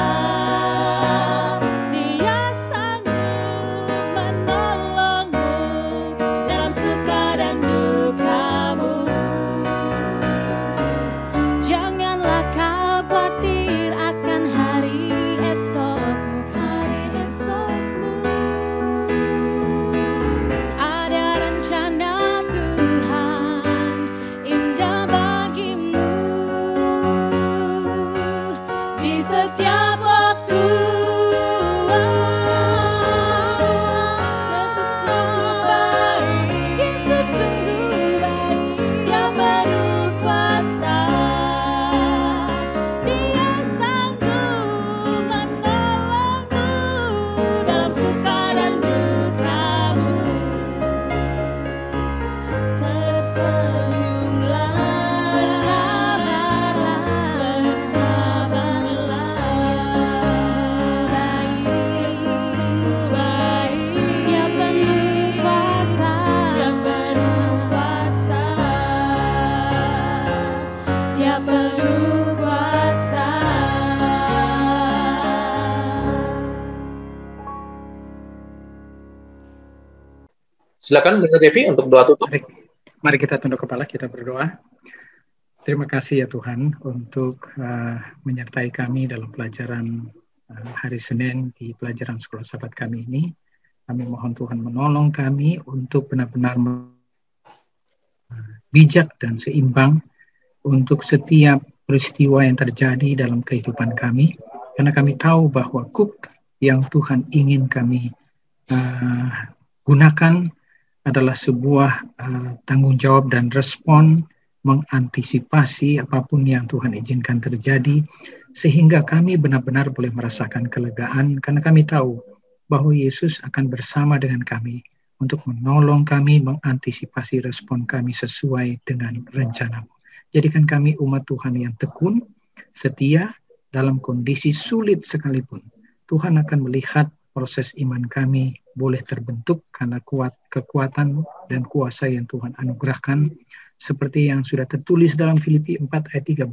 Dia sanggup menolongmu dalam suka dan dukamu. Janganlah kau khawatir akan hari esokmu. Ada rencana Tuhan indah bagimu di setiap waktu. Yesus sungguh baik, Yesus sungguh baik, Dia penuh kuasa. Dia sanggup menolongmu dalam suka dan dukamu. Tersenyumlah, bersabarlah, Yesus sungguh baik, Yesus sungguh baik, Dia penuh kuasa, Dia penuh kuasa, Dia penuh kuasa. Silakan Pendeta Devi untuk doa tutup. Mari kita tunduk kepala, kita berdoa. Terima kasih ya Tuhan untuk menyertai kami dalam pelajaran hari Senin di pelajaran sekolah sahabat kami ini. Kami mohon Tuhan menolong kami untuk benar-benar bijak dan seimbang untuk setiap peristiwa yang terjadi dalam kehidupan kami. Karena kami tahu bahwa cook yang Tuhan ingin kami gunakan adalah sebuah tanggung jawab dan respon mengantisipasi apapun yang Tuhan izinkan terjadi, sehingga kami benar-benar boleh merasakan kelegaan, karena kami tahu bahwa Yesus akan bersama dengan kami untuk menolong kami mengantisipasi respon kami sesuai dengan rencana-Mu. Jadikan kami umat Tuhan yang tekun, setia, dalam kondisi sulit sekalipun. Tuhan akan melihat proses iman kami boleh terbentuk karena kekuatan dan kuasa yang Tuhan anugerahkan, seperti yang sudah tertulis dalam Filipi 4 ayat 13,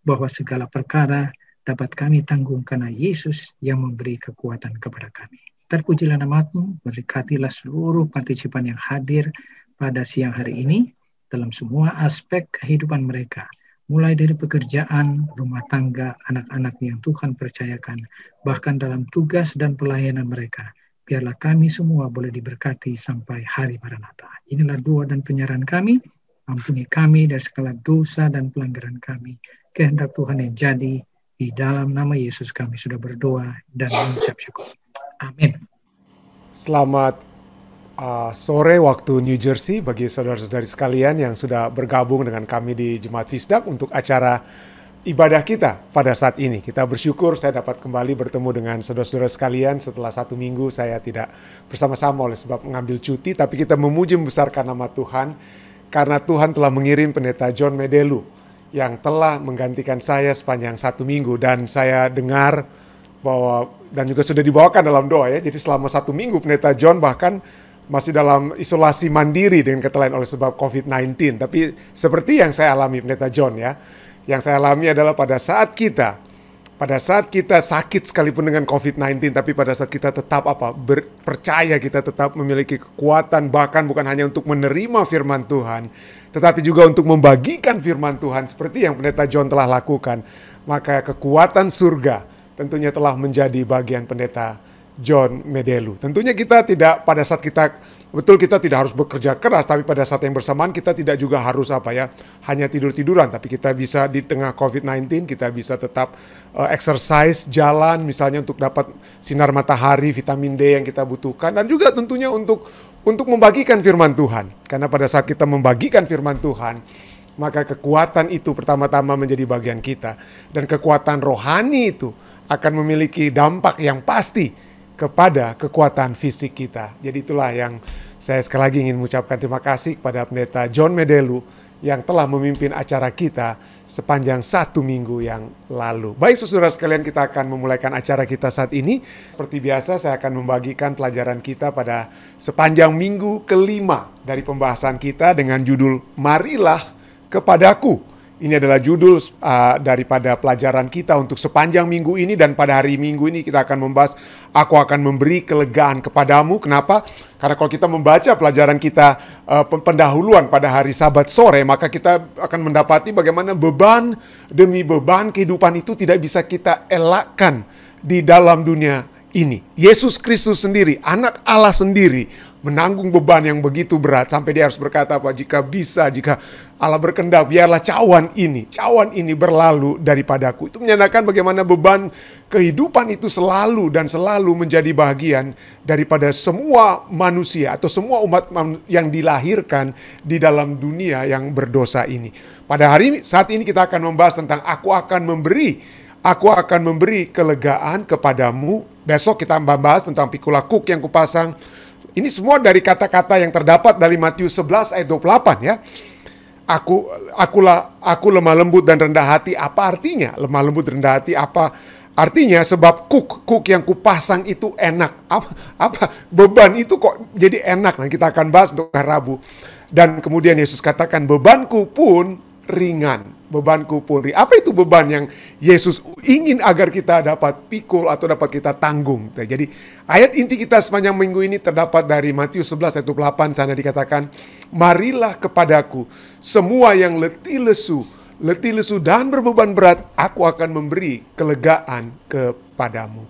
bahwa segala perkara dapat kami tanggung karena Yesus yang memberi kekuatan kepada kami. Terpujilah nama-Mu, berkatilah seluruh partisipan yang hadir pada siang hari ini dalam semua aspek kehidupan mereka, mulai dari pekerjaan, rumah tangga, anak-anak yang Tuhan percayakan, bahkan dalam tugas dan pelayanan mereka. Biarlah kami semua boleh diberkati sampai hari Maranatha. Inilah doa dan penyerahan kami. Ampuni kami dari segala dosa dan pelanggaran kami. Kehendak Tuhan yang jadi, di dalam nama Yesus kami sudah berdoa dan mengucap syukur. Amin. Selamat sore waktu New Jersey bagi saudara-saudari sekalian yang sudah bergabung dengan kami di Jemaat Fisdak untuk acara ibadah kita pada saat ini. Kita bersyukur saya dapat kembali bertemu dengan saudara-saudara sekalian setelah 1 minggu saya tidak bersama-sama oleh sebab mengambil cuti, tapi kita memuji membesarkan nama Tuhan karena Tuhan telah mengirim pendeta John Medelu yang telah menggantikan saya sepanjang 1 minggu, dan saya dengar bahwa dan juga sudah dibawakan dalam doa ya. Jadi selama 1 minggu pendeta John bahkan masih dalam isolasi mandiri dengan kata lain oleh sebab COVID-19. Tapi seperti yang saya alami pendeta John ya, yang saya alami adalah pada saat kita sakit sekalipun dengan COVID-19, tapi pada saat kita tetap percaya, kita tetap memiliki kekuatan, bahkan bukan hanya untuk menerima firman Tuhan, tetapi juga untuk membagikan firman Tuhan seperti yang pendeta John telah lakukan. Maka kekuatan surga tentunya telah menjadi bagian pendeta John Medelu. Tentunya kita tidak, pada saat kita tidak harus bekerja keras, tapi pada saat yang bersamaan kita tidak juga harus hanya tidur-tiduran, tapi kita bisa di tengah COVID-19 kita bisa tetap exercise, jalan misalnya untuk dapat sinar matahari, vitamin D yang kita butuhkan, dan juga tentunya untuk membagikan firman Tuhan. Karena pada saat kita membagikan firman Tuhan, maka kekuatan itu pertama-tama menjadi bagian kita, dan kekuatan rohani itu akan memiliki dampak yang pasti kepada kekuatan fisik kita. Jadi itulah yang saya sekali lagi ingin mengucapkan terima kasih kepada pendeta John Medelu yang telah memimpin acara kita sepanjang 1 minggu yang lalu. Baik saudara sekalian, kita akan memulaikan acara kita saat ini. Seperti biasa saya akan membagikan pelajaran kita pada sepanjang minggu kelima dari pembahasan kita dengan judul Marilah Kepadaku. Ini adalah judul daripada pelajaran kita untuk sepanjang minggu ini, dan pada hari Minggu ini kita akan membahas Aku akan memberi kelegaan kepadamu. Kenapa? Karena kalau kita membaca pelajaran kita pendahuluan pada hari Sabat sore, maka kita akan mendapati bagaimana beban demi beban kehidupan itu tidak bisa kita elakkan di dalam dunia ini. Yesus Kristus sendiri, anak Allah sendiri, menanggung beban yang begitu berat sampai dia harus berkata jika Allah berkehendak, biarlah cawan ini berlalu daripadaku. Itu menyatakan bagaimana beban kehidupan itu selalu menjadi bagian daripada semua manusia atau semua umat yang dilahirkan di dalam dunia yang berdosa ini. Pada saat ini kita akan membahas tentang Aku akan memberi kelegaan kepadamu. Besok kita membahas tentang pikul cook yang kupasang. Ini semua dari kata-kata yang terdapat dari Matius 11 ayat 28 ya. Aku lemah lembut dan rendah hati. Apa artinya lemah lembut dan rendah hati? Apa artinya? Sebab cook yang kupasang itu enak. Apa beban itu kok jadi enak? Nah, kita akan bahas untuk hari Rabu. Dan kemudian Yesus katakan bebanku pun ringan. Apa itu beban yang Yesus ingin agar kita dapat pikul atau dapat kita tanggung? Jadi ayat inti kita sepanjang minggu ini terdapat dari Matius 11 ayat 28. Sana dikatakan, marilah kepadaku semua yang letih lesu letih lesu dan berbeban berat, aku akan memberi kelegaan kepadamu.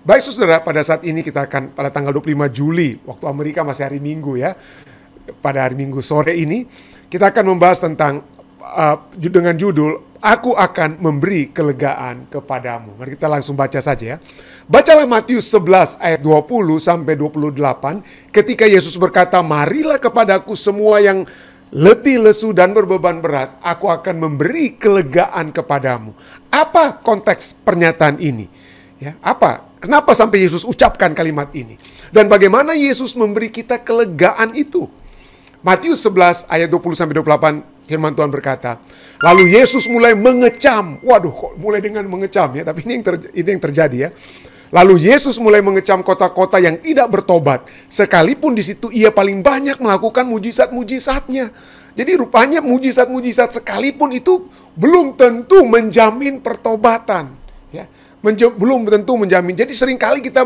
Baik saudara, pada saat ini kita akan pada tanggal 25 Juli, waktu Amerika masih hari Minggu ya. Pada hari Minggu sore ini, kita akan membahas tentang dengan judul, Aku akan memberi kelegaan kepadamu. Mari kita langsung baca saja ya. Bacalah Matius 11 ayat 20 sampai 28. Ketika Yesus berkata, marilah kepadaku semua yang letih, lesu, dan berbeban berat, aku akan memberi kelegaan kepadamu. Apa konteks pernyataan ini? Ya, apa? Kenapa sampai Yesus ucapkan kalimat ini? Dan bagaimana Yesus memberi kita kelegaan itu? Matius 11 ayat 20 sampai 28. Firman Tuhan berkata, lalu Yesus mulai mengecam. Waduh, kok mulai dengan mengecam ya? Tapi ini yang terjadi ya. Lalu Yesus mulai mengecam kota-kota yang tidak bertobat, sekalipun di situ ia paling banyak melakukan mujizat-mujizatnya. Jadi rupanya mujizat-mujizat sekalipun itu belum tentu menjamin pertobatan. Ya, belum tentu menjamin. Jadi seringkali kita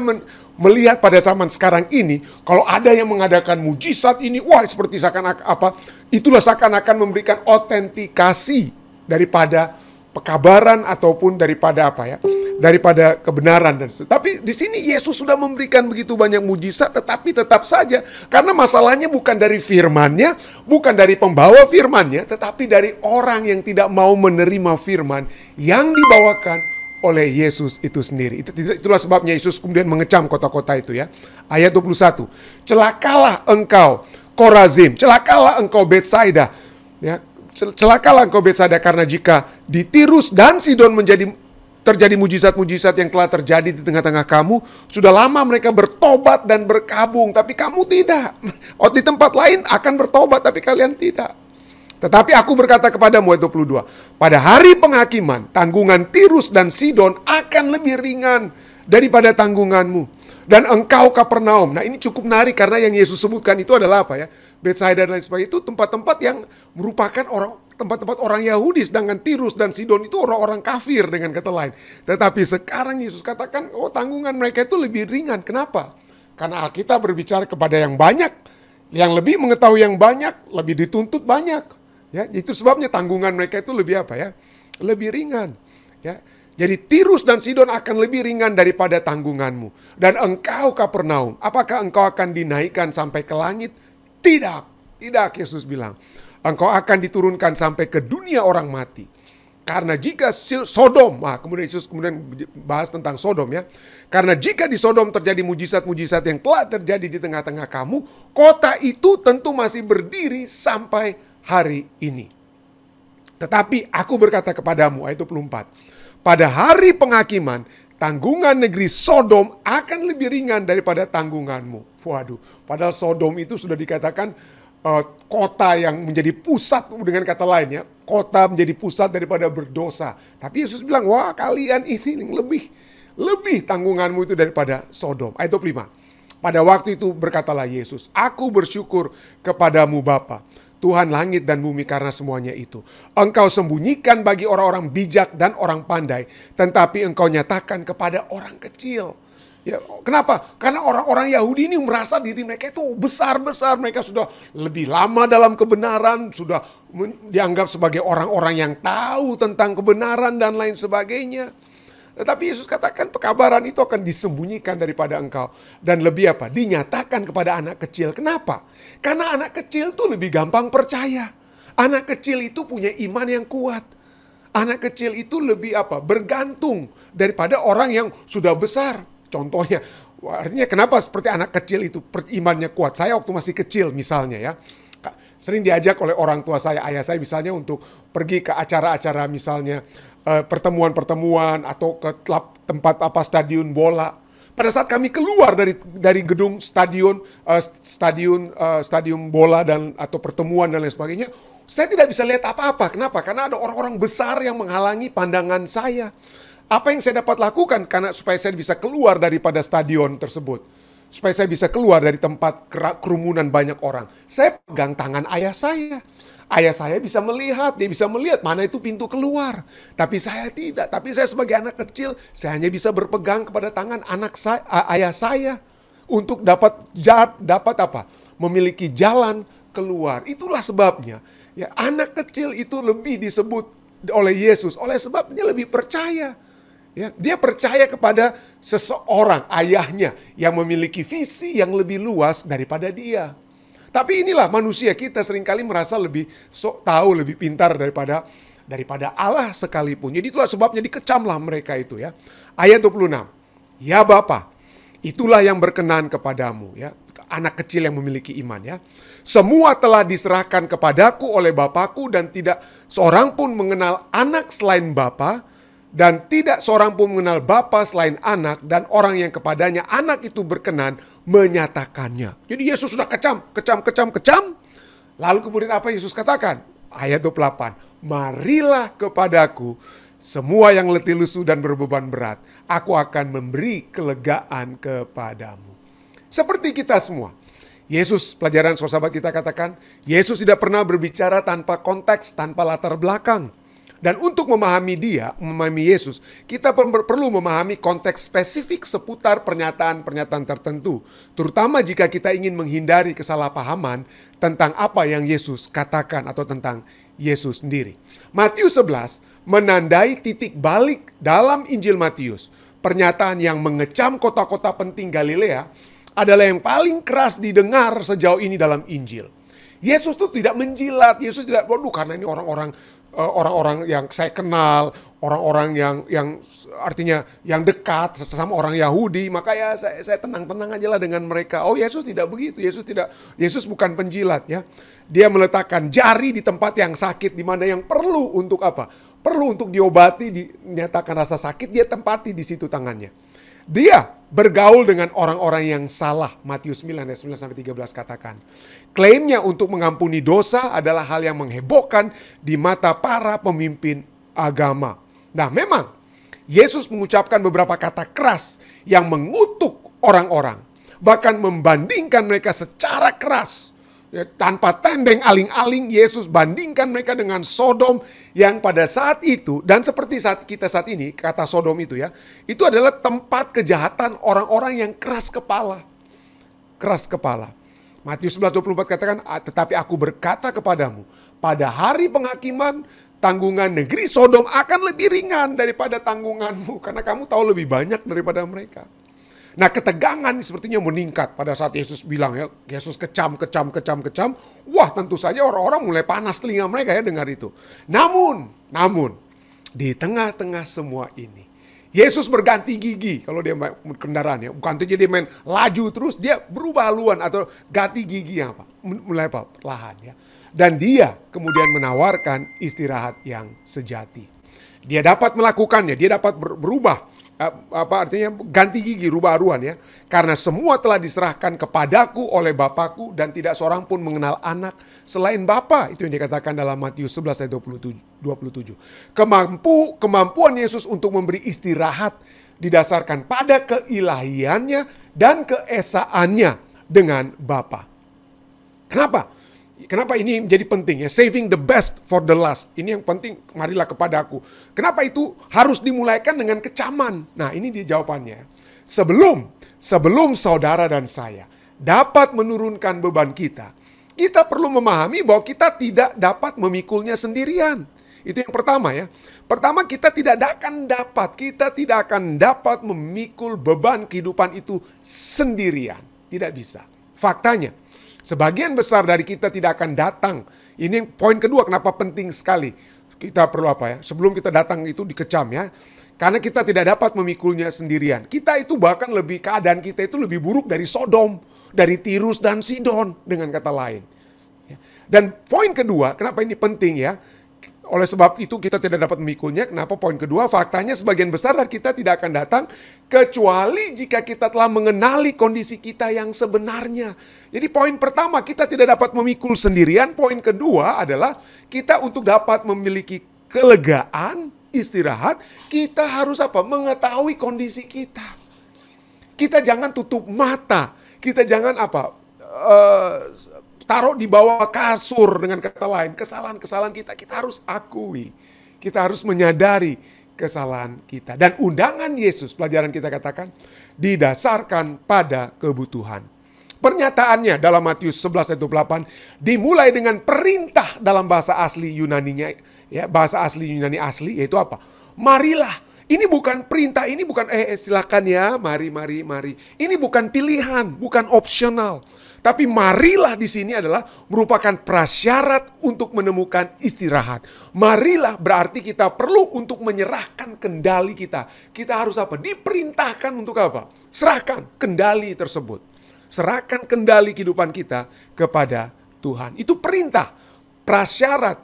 melihat pada zaman sekarang ini, kalau ada yang mengadakan mujizat ini, wah seperti seakan-akan apa? Itulah seakan-akan memberikan otentikasi daripada pekabaran ataupun daripada apa ya? Daripada kebenaran dan tapi di sini Yesus sudah memberikan begitu banyak mujizat, tetapi tetap saja karena masalahnya bukan dari firman-Nya, bukan dari pembawa firman-Nya, tetapi dari orang yang tidak mau menerima firman yang dibawakan oleh Yesus itu sendiri. Itulah sebabnya Yesus kemudian mengecam kota-kota itu ya. Ayat 21. Celakalah engkau Korazim, celakalah engkau Betsaida. Ya, celakalah engkau Betsaida, karena jika di Tirus dan Sidon terjadi mujizat-mujizat yang telah terjadi di tengah-tengah kamu, sudah lama mereka bertobat dan berkabung, tapi kamu tidak. Di tempat lain akan bertobat, tapi kalian tidak. Tetapi aku berkata kepadamu, ayat 22, pada hari penghakiman, tanggungan Tirus dan Sidon akan lebih ringan daripada tanggunganmu. Dan engkau Kapernaum. Nah ini cukup menarik karena yang Yesus sebutkan itu adalah apa ya? Betsaida dan lain sebagainya itu tempat-tempat yang merupakan tempat-tempat orang Yahudi, sedangkan Tirus dan Sidon itu orang-orang kafir dengan kata lain. Tetapi sekarang Yesus katakan, oh tanggungan mereka itu lebih ringan. Kenapa? Karena Alkitab berbicara kepada yang banyak, yang lebih mengetahui yang banyak, lebih dituntut banyak. Ya, itu sebabnya tanggungan mereka itu lebih apa ya? Lebih ringan. Ya. Jadi Tirus dan Sidon akan lebih ringan daripada tanggunganmu. Dan engkau Kapernaum, apakah engkau akan dinaikkan sampai ke langit? Tidak. Tidak, Yesus bilang. Engkau akan diturunkan sampai ke dunia orang mati. Karena jika Sodom, kemudian Yesus kemudian bahas tentang Sodom ya. Karena jika di Sodom terjadi mujizat-mujizat yang telah terjadi di tengah-tengah kamu, kota itu tentu masih berdiri sampai hari ini. Tetapi aku berkata kepadamu, ayat 24, pada hari penghakiman, tanggungan negeri Sodom akan lebih ringan daripada tanggunganmu. Waduh, padahal Sodom itu sudah dikatakan kota yang menjadi pusat, dengan kata lain ya, kota menjadi pusat daripada berdosa. Tapi Yesus bilang, wah kalian ini lebih tanggunganmu itu daripada Sodom. Ayat 25, pada waktu itu berkatalah Yesus, aku bersyukur kepadamu Bapa, Tuhan langit dan bumi, karena semuanya itu engkau sembunyikan bagi orang-orang bijak dan orang pandai, tetapi engkau nyatakan kepada orang kecil. Ya, kenapa? Karena orang-orang Yahudi ini merasa diri mereka itu besar-besar. Mereka sudah lebih lama dalam kebenaran, sudah dianggap sebagai orang-orang yang tahu tentang kebenaran dan lain sebagainya. Tetapi Yesus katakan pekabaran itu akan disembunyikan daripada engkau. Dan lebih apa? Dinyatakan kepada anak kecil. Kenapa? Karena anak kecil itu lebih gampang percaya. Anak kecil itu punya iman yang kuat. Anak kecil itu lebih apa? Bergantung daripada orang yang sudah besar. Contohnya, artinya kenapa seperti anak kecil itu imannya kuat? Saya waktu masih kecil misalnya ya, sering diajak oleh orang tua saya, ayah saya misalnya untuk pergi ke acara-acara misalnya pertemuan-pertemuan atau ke tempat stadion bola. Pada saat kami keluar dari gedung stadion bola dan atau pertemuan dan lain sebagainya, saya tidak bisa lihat apa-apa. Kenapa? Karena ada orang-orang besar yang menghalangi pandangan saya. Apa yang saya dapat lakukan supaya saya bisa keluar daripada stadion tersebut, supaya saya bisa keluar dari tempat kerumunan banyak orang, saya pegang tangan ayah saya. Ayah saya bisa melihat, dia bisa melihat mana itu pintu keluar. Tapi saya tidak. Tapi saya sebagai anak kecil, saya hanya bisa berpegang kepada tangan ayah saya untuk dapat apa? Memiliki jalan keluar. Itulah sebabnya ya, anak kecil itu lebih disebut oleh Yesus, oleh sebab dia lebih percaya. Ya, dia percaya kepada seseorang, ayahnya, yang memiliki visi yang lebih luas daripada dia. Tapi inilah manusia, kita seringkali merasa lebih sok tahu, lebih pintar daripada Allah sekalipun. Jadi itulah sebabnya dikecamlah mereka itu ya. Ayat 26. Ya Bapa, itulah yang berkenan kepadamu ya. Anak kecil yang memiliki iman ya. Semua telah diserahkan kepadaku oleh Bapakku dan tidak seorang pun mengenal anak selain Bapa. Dan tidak seorang pun mengenal Bapa selain anak, dan orang yang kepadanya anak itu berkenan menyatakannya. Jadi Yesus sudah kecam. Lalu kemudian apa Yesus katakan? Ayat 28. Marilah kepadaku semua yang letih lesu dan berbeban berat. Aku akan memberi kelegaan kepadamu. Seperti kita semua. Yesus, pelajaran sahabat kita katakan, Yesus tidak pernah berbicara tanpa konteks, tanpa latar belakang. Dan untuk memahami dia, memahami Yesus, kita perlu memahami konteks spesifik seputar pernyataan-pernyataan tertentu. Terutama jika kita ingin menghindari kesalahpahaman tentang apa yang Yesus katakan atau tentang Yesus sendiri. Matius 11 menandai titik balik dalam Injil Matius. Pernyataan yang mengecam kota-kota penting Galilea adalah yang paling keras didengar sejauh ini dalam Injil. Yesus tuh tidak menjilat, Yesus tidak, waduh karena ini orang-orang yang saya kenal, orang-orang yang artinya yang dekat sesama orang Yahudi, maka ya saya tenang-tenang aja lah dengan mereka. Oh, Yesus tidak begitu. Yesus bukan penjilat ya. Dia meletakkan jari di tempat yang sakit, di mana yang perlu untuk apa? Perlu untuk diobati, dinyatakan rasa sakit, dia tempati di situ tangannya. Dia bergaul dengan orang-orang yang salah. Matius 9 ayat 9-13 katakan. Klaimnya untuk mengampuni dosa adalah hal yang menghebohkan di mata para pemimpin agama. Nah, memang Yesus mengucapkan beberapa kata keras yang mengutuk orang-orang. Bahkan membandingkan mereka secara keras. Ya, tanpa tendeng aling-aling, Yesus bandingkan mereka dengan Sodom yang pada saat itu, dan seperti kita saat ini, kata Sodom itu ya, itu adalah tempat kejahatan orang-orang yang keras kepala. Keras kepala. Matius 11:24 katakan, tetapi aku berkata kepadamu, pada hari penghakiman, tanggungan negeri Sodom akan lebih ringan daripada tanggunganmu, karena kamu tahu lebih banyak daripada mereka. Nah, ketegangan sepertinya meningkat pada saat Yesus bilang ya, Yesus kecam. Wah, tentu saja orang-orang mulai panas telinga mereka ya dengar itu. Namun, di tengah-tengah semua ini, Yesus berganti gigi kalau dia main kendaraan ya. Bukan saja dia main laju terus, dia berubah haluan atau ganti gigi yang apa? Mulai apa? Perlahan ya. Dan dia kemudian menawarkan istirahat yang sejati. Dia dapat melakukannya, dia dapat berubah. Artinya ganti gigi, rubah haluan ya. Karena semua telah diserahkan kepadaku oleh Bapakku dan tidak seorang pun mengenal anak selain Bapa. Itu yang dikatakan dalam Matius 11 ayat 27. Kemampuan Yesus untuk memberi istirahat didasarkan pada keilahiannya dan keesaannya dengan Bapa. Kenapa ini menjadi penting ya? Saving the best for the last. Ini yang penting, marilah kepadaku. Kenapa itu harus dimulaikan dengan kecaman? Nah, ini dia jawabannya. Sebelum saudara dan saya dapat menurunkan beban kita perlu memahami bahwa kita tidak dapat memikulnya sendirian. Itu yang pertama ya. Pertama, kita tidak akan dapat memikul beban kehidupan itu sendirian. Tidak bisa. Faktanya, sebagian besar dari kita tidak akan datang. Ini poin kedua kenapa penting sekali. Kita perlu apa ya? Sebelum kita datang itu dikecam ya. Karena kita tidak dapat memikulnya sendirian. Keadaan kita itu lebih buruk dari Sodom, dari Tirus dan Sidon dengan kata lain. Dan poin kedua, kenapa ini penting ya? Oleh sebab itu kita tidak dapat memikulnya. Kenapa? Poin kedua, faktanya sebagian besar dari kita tidak akan datang kecuali jika kita telah mengenali kondisi kita yang sebenarnya. Jadi poin pertama, kita tidak dapat memikul sendirian. Poin kedua adalah kita untuk dapat memiliki kelegaan, istirahat, kita harus apa? Mengetahui kondisi kita. Kita jangan tutup mata. Kita jangan apa? Taruh di bawah kasur dengan kata lain. Kesalahan-kesalahan kita harus akui. Kita harus menyadari kesalahan kita. Dan undangan Yesus, pelajaran kita katakan, didasarkan pada kebutuhan. Pernyataannya dalam Matius 11 ayat 28 dimulai dengan perintah dalam bahasa asli Yunaninya Ya, bahasa asli Yunani asli yaitu apa? Marilah. Ini bukan perintah, ini bukan silakan ya, mari. Ini bukan pilihan, bukan opsional. Tapi marilah di sini adalah merupakan prasyarat untuk menemukan istirahat. Marilah berarti kita perlu untuk menyerahkan kendali kita. Kita harus apa? Diperintahkan untuk apa? Serahkan kendali tersebut. Serahkan kendali kehidupan kita kepada Tuhan. Itu perintah, prasyarat,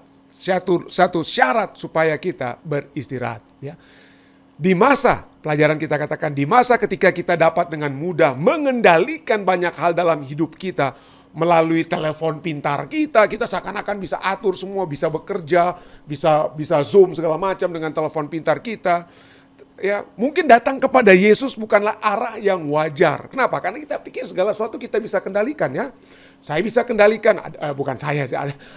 satu syarat supaya kita beristirahat. Ya. Di masa, pelajaran kita katakan, di masa ketika kita dapat dengan mudah mengendalikan banyak hal dalam hidup kita melalui telepon pintar kita seakan-akan bisa atur semua, bisa bekerja, bisa Zoom segala macam dengan telepon pintar kita. Ya, mungkin datang kepada Yesus bukanlah arah yang wajar. Kenapa? Karena kita pikir segala sesuatu kita bisa kendalikan ya. Saya bisa kendalikan, bukan saya,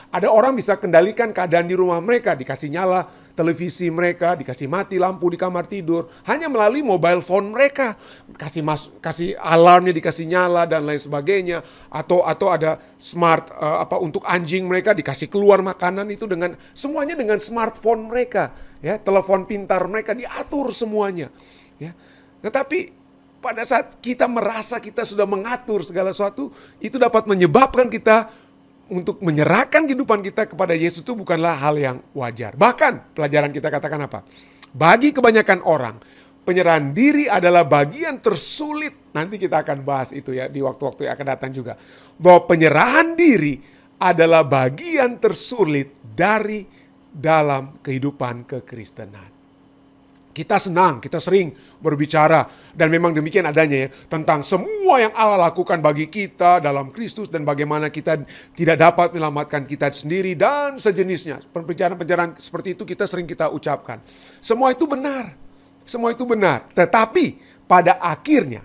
ada orang bisa kendalikan keadaan di rumah mereka, dikasih nyala televisi mereka, dikasih mati lampu di kamar tidur, hanya melalui mobile phone mereka, kasih alarmnya dikasih nyala dan lain sebagainya, atau ada smart untuk anjing mereka dikasih keluar makanan itu semuanya dengan smartphone mereka, ya, telepon pintar mereka diatur semuanya, ya. Tetapi pada saat kita merasa kita sudah mengatur segala sesuatu, itu dapat menyebabkan kita untuk menyerahkan kehidupan kita kepada Yesus itu bukanlah hal yang wajar. Bahkan pelajaran kita katakan apa? Bagi kebanyakan orang, penyerahan diri adalah bagian tersulit. Nanti kita akan bahas itu ya di waktu-waktu yang akan datang juga. Bahwa penyerahan diri adalah bagian tersulit dari dalam kehidupan kekristenan. Kita senang, kita sering berbicara, dan memang demikian adanya ya, tentang semua yang Allah lakukan bagi kita dalam Kristus, dan bagaimana kita tidak dapat menyelamatkan kita sendiri, dan sejenisnya. Pembicaraan-pembicaraan seperti itu kita ucapkan. Semua itu benar. Semua itu benar. Tetapi pada akhirnya,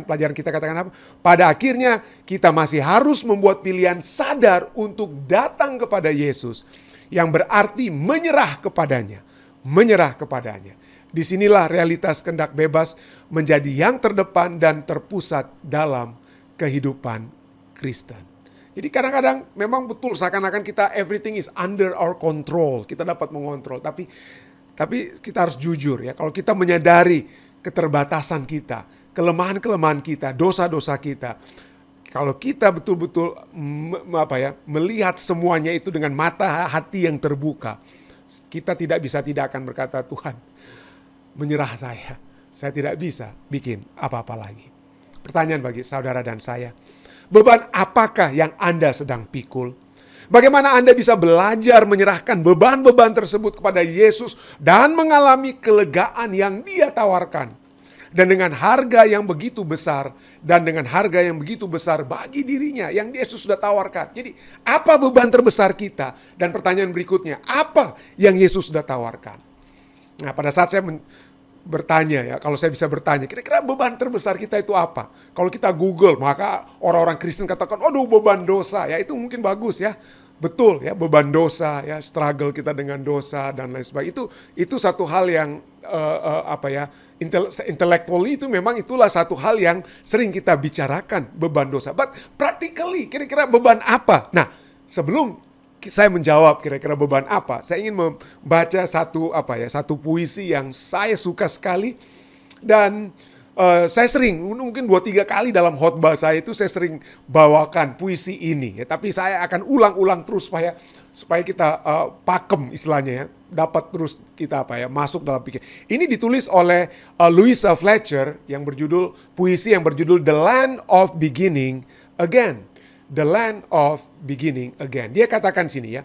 pelajaran kita katakan apa? Pada akhirnya kita masih harus membuat pilihan sadar untuk datang kepada Yesus, yang berarti menyerah kepadanya. Menyerah kepadanya. Disinilah realitas kehendak bebas menjadi yang terdepan dan terpusat dalam kehidupan Kristen. Jadi kadang-kadang memang betul seakan-akan kita everything is under our control. Kita dapat mengontrol. Tapi kita harus jujur ya. Kalau kita menyadari keterbatasan kita, kelemahan-kelemahan kita, dosa-dosa kita. Kalau kita betul-betul melihat semuanya itu dengan mata hati yang terbuka. Kita tidak akan berkata, Tuhan, menyerah saya tidak bisa bikin apa-apa lagi. Pertanyaan bagi saudara dan saya, beban apakah yang Anda sedang pikul? Bagaimana Anda bisa belajar menyerahkan beban-beban tersebut kepada Yesus dan mengalami kelegaan yang Dia tawarkan, dan dengan harga yang begitu besar, bagi dirinya yang Yesus sudah tawarkan. Jadi apa beban terbesar kita? Dan pertanyaan berikutnya, apa yang Yesus sudah tawarkan? Nah, pada saat saya bertanya ya, kalau saya bisa bertanya, kira-kira beban terbesar kita itu apa? Kalau kita Google, maka orang-orang Kristen katakan, waduh beban dosa, ya itu mungkin bagus ya. Betul ya, beban dosa ya, struggle kita dengan dosa dan lain sebagainya. Itu satu hal yang intellectually itu memang itulah satu hal yang sering kita bicarakan, beban dosa. But practically, kira-kira beban apa? Nah, sebelum saya menjawab kira-kira beban apa, saya ingin membaca satu puisi yang saya suka sekali, dan saya sering, mungkin 2-3 kali dalam khotbah saya itu saya sering bawakan puisi ini ya, tapi saya akan ulang-ulang terus supaya kita pakem istilahnya ya, dapat terus kita masuk dalam pikiran. Ini ditulis oleh Louisa Fletcher puisi yang berjudul The Land of Beginning Again. The Land of Beginning Again. Dia katakan sini ya,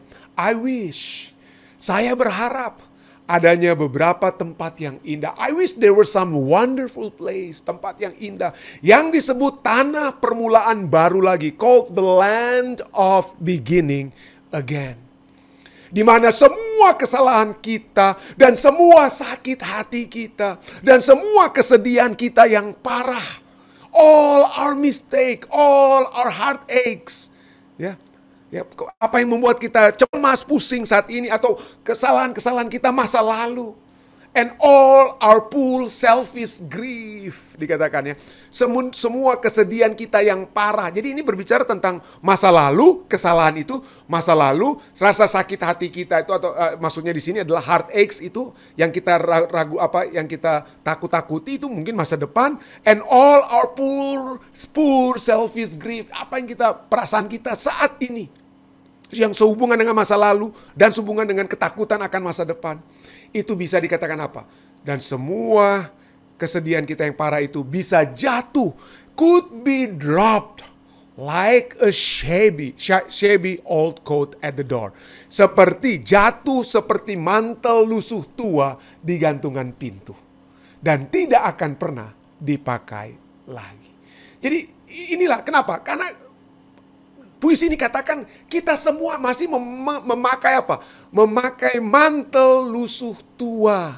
saya berharap adanya beberapa tempat yang indah. I wish there were some wonderful place, tempat yang indah, yang disebut tanah permulaan baru lagi, called the Land of Beginning Again. Di mana semua kesalahan kita, dan semua sakit hati kita, dan semua kesedihan kita yang parah, all our mistake, all our heartaches, ya, apa yang membuat kita cemas, pusing saat ini, atau kesalahan-kesalahan kita masa lalu, And all our full selfish grief, dikatakan ya. Semua kesedihan kita yang parah. Jadi ini berbicara tentang masa lalu, kesalahan itu, masa lalu, rasa sakit hati kita itu, atau maksudnya di sini adalah heart aches itu, yang kita ragu yang kita takut-takuti itu mungkin masa depan. And all our poor selfish grief, apa yang perasaan kita saat ini, yang sehubungan dengan masa lalu dan sehubungan dengan ketakutan akan masa depan. Itu bisa dikatakan apa? Dan semua kesedihan kita yang parah itu bisa jatuh, could be dropped like a shabby old coat at the door. Seperti jatuh seperti mantel lusuh tua di gantungan pintu. Dan tidak akan pernah dipakai lagi. Jadi inilah kenapa? Karena puisi ini katakan kita semua masih memakai apa? Memakai mantel lusuh tua.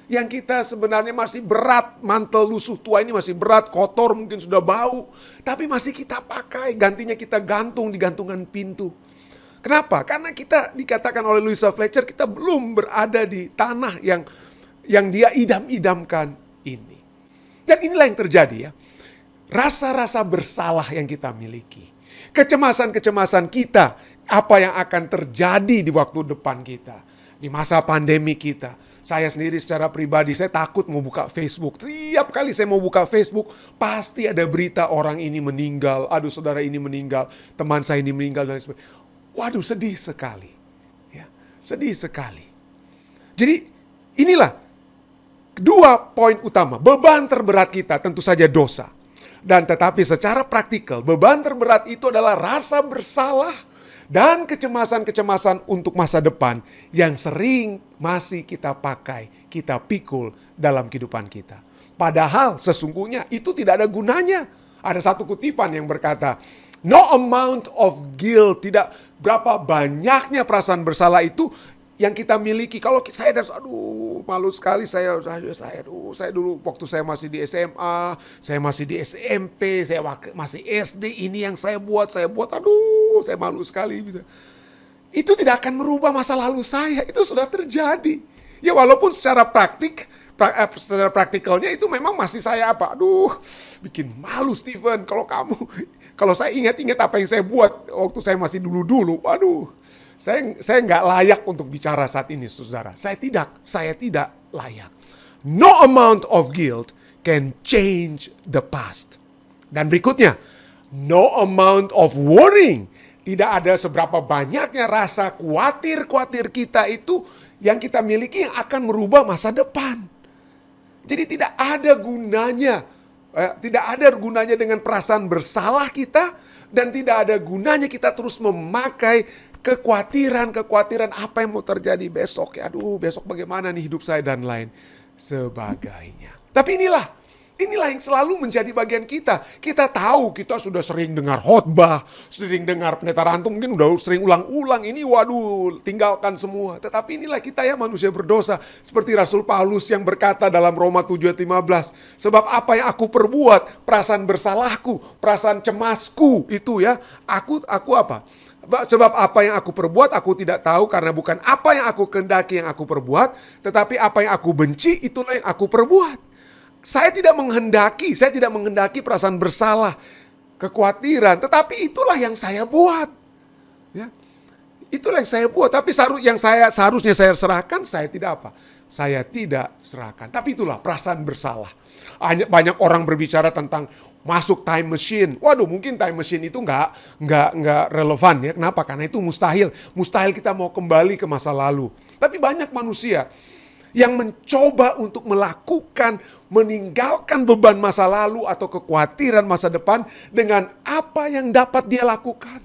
Yang kita sebenarnya masih berat. Mantel lusuh tua ini masih berat, kotor, mungkin sudah bau. Tapi masih kita pakai. Gantinya kita gantung di gantungan pintu. Kenapa? Karena kita dikatakan oleh Louisa Fletcher, kita belum berada di tanah yang dia idam-idamkan ini. Dan inilah yang terjadi ya. Rasa-rasa bersalah yang kita miliki. Kecemasan-kecemasan kita, apa yang akan terjadi di waktu depan kita, di masa pandemi kita. Saya sendiri secara pribadi, saya takut mau buka Facebook. Setiap kali saya mau buka Facebook, pasti ada berita orang ini meninggal, aduh saudara ini meninggal, teman saya ini meninggal, dan sebagainya. Waduh, sedih sekali. Ya, sedih sekali. Jadi inilah dua poin utama. Beban terberat kita tentu saja dosa. Dan tetapi secara praktikal, beban terberat itu adalah rasa bersalah dan kecemasan-kecemasan untuk masa depan yang sering masih kita pakai, kita pikul dalam kehidupan kita. Padahal sesungguhnya itu tidak ada gunanya. Ada satu kutipan yang berkata, no amount of guilt, tidak berapa banyaknya perasaan bersalah itu yang kita miliki. Kalau saya aduh malu sekali saya dulu waktu saya masih di SMA, saya masih di SMP, saya masih SD, ini yang saya buat, aduh saya malu sekali gitu. Itu tidak akan merubah masa lalu saya, itu sudah terjadi. Ya walaupun secara praktikalnya itu memang masih saya aduh bikin malu Stephen kalau saya ingat-ingat apa yang saya buat waktu saya masih dulu, aduh. Saya nggak layak untuk bicara saat ini, saudara. Saya tidak layak. No amount of guilt can change the past. Dan berikutnya, no amount of worrying. Tidak ada seberapa banyaknya rasa khawatir kita itu yang kita miliki yang akan merubah masa depan. Jadi tidak ada gunanya dengan perasaan bersalah kita, dan tidak ada gunanya kita terus memakai kekhawatiran apa yang mau terjadi besok. Ya, aduh besok bagaimana nih hidup saya dan lain sebagainya. Tapi inilah yang selalu menjadi bagian kita. Kita tahu kita sudah sering dengar khotbah, sering dengar pendeta Rantung mungkin udah sering ulang-ulang ini, waduh tinggalkan semua. Tetapi inilah kita ya manusia berdosa. Seperti Rasul Paulus yang berkata dalam Roma 7:15, sebab apa yang aku perbuat, perasaan bersalahku, perasaan cemasku itu ya, aku apa? Sebab apa yang aku perbuat aku tidak tahu, karena bukan apa yang aku kehendaki yang aku perbuat, tetapi apa yang aku benci itulah yang aku perbuat. Saya tidak menghendaki perasaan bersalah, kekhawatiran, tetapi itulah yang saya buat. Ya. Itulah yang saya buat, tapi yang seharusnya saya serahkan, saya tidak apa? Saya tidak serahkan. Tapi itulah perasaan bersalah. Banyak orang berbicara tentang masuk time machine. Waduh, mungkin time machine itu nggak relevan ya. Kenapa? Karena itu mustahil. Mustahil kita mau kembali ke masa lalu. Tapi banyak manusia yang mencoba untuk meninggalkan beban masa lalu atau kekhawatiran masa depan dengan apa yang dapat dia lakukan.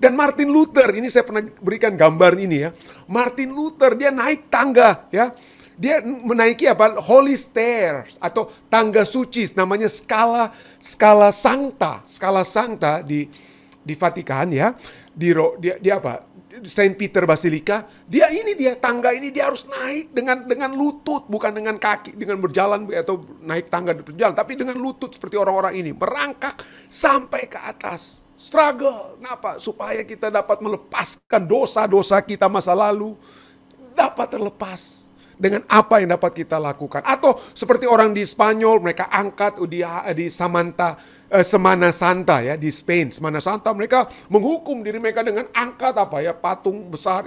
Dan Martin Luther, ini saya pernah berikan gambar ini ya. Martin Luther dia naik tangga ya. Dia menaiki Holy Stairs atau tangga suci, namanya skala sancta di Vatikan ya. Dia Saint Peter Basilica. Tangga ini dia harus naik dengan lutut, bukan dengan kaki, dengan berjalan atau naik tangga berjalan, tapi dengan lutut seperti orang-orang ini, merangkak sampai ke atas. Struggle, kenapa? Supaya kita dapat melepaskan dosa-dosa kita masa lalu dapat terlepas. Dengan apa yang dapat kita lakukan. Atau seperti orang di Spanyol, mereka angkat di Semana Santa ya, di Spain, Semana Santa, mereka menghukum diri mereka dengan angkat patung besar,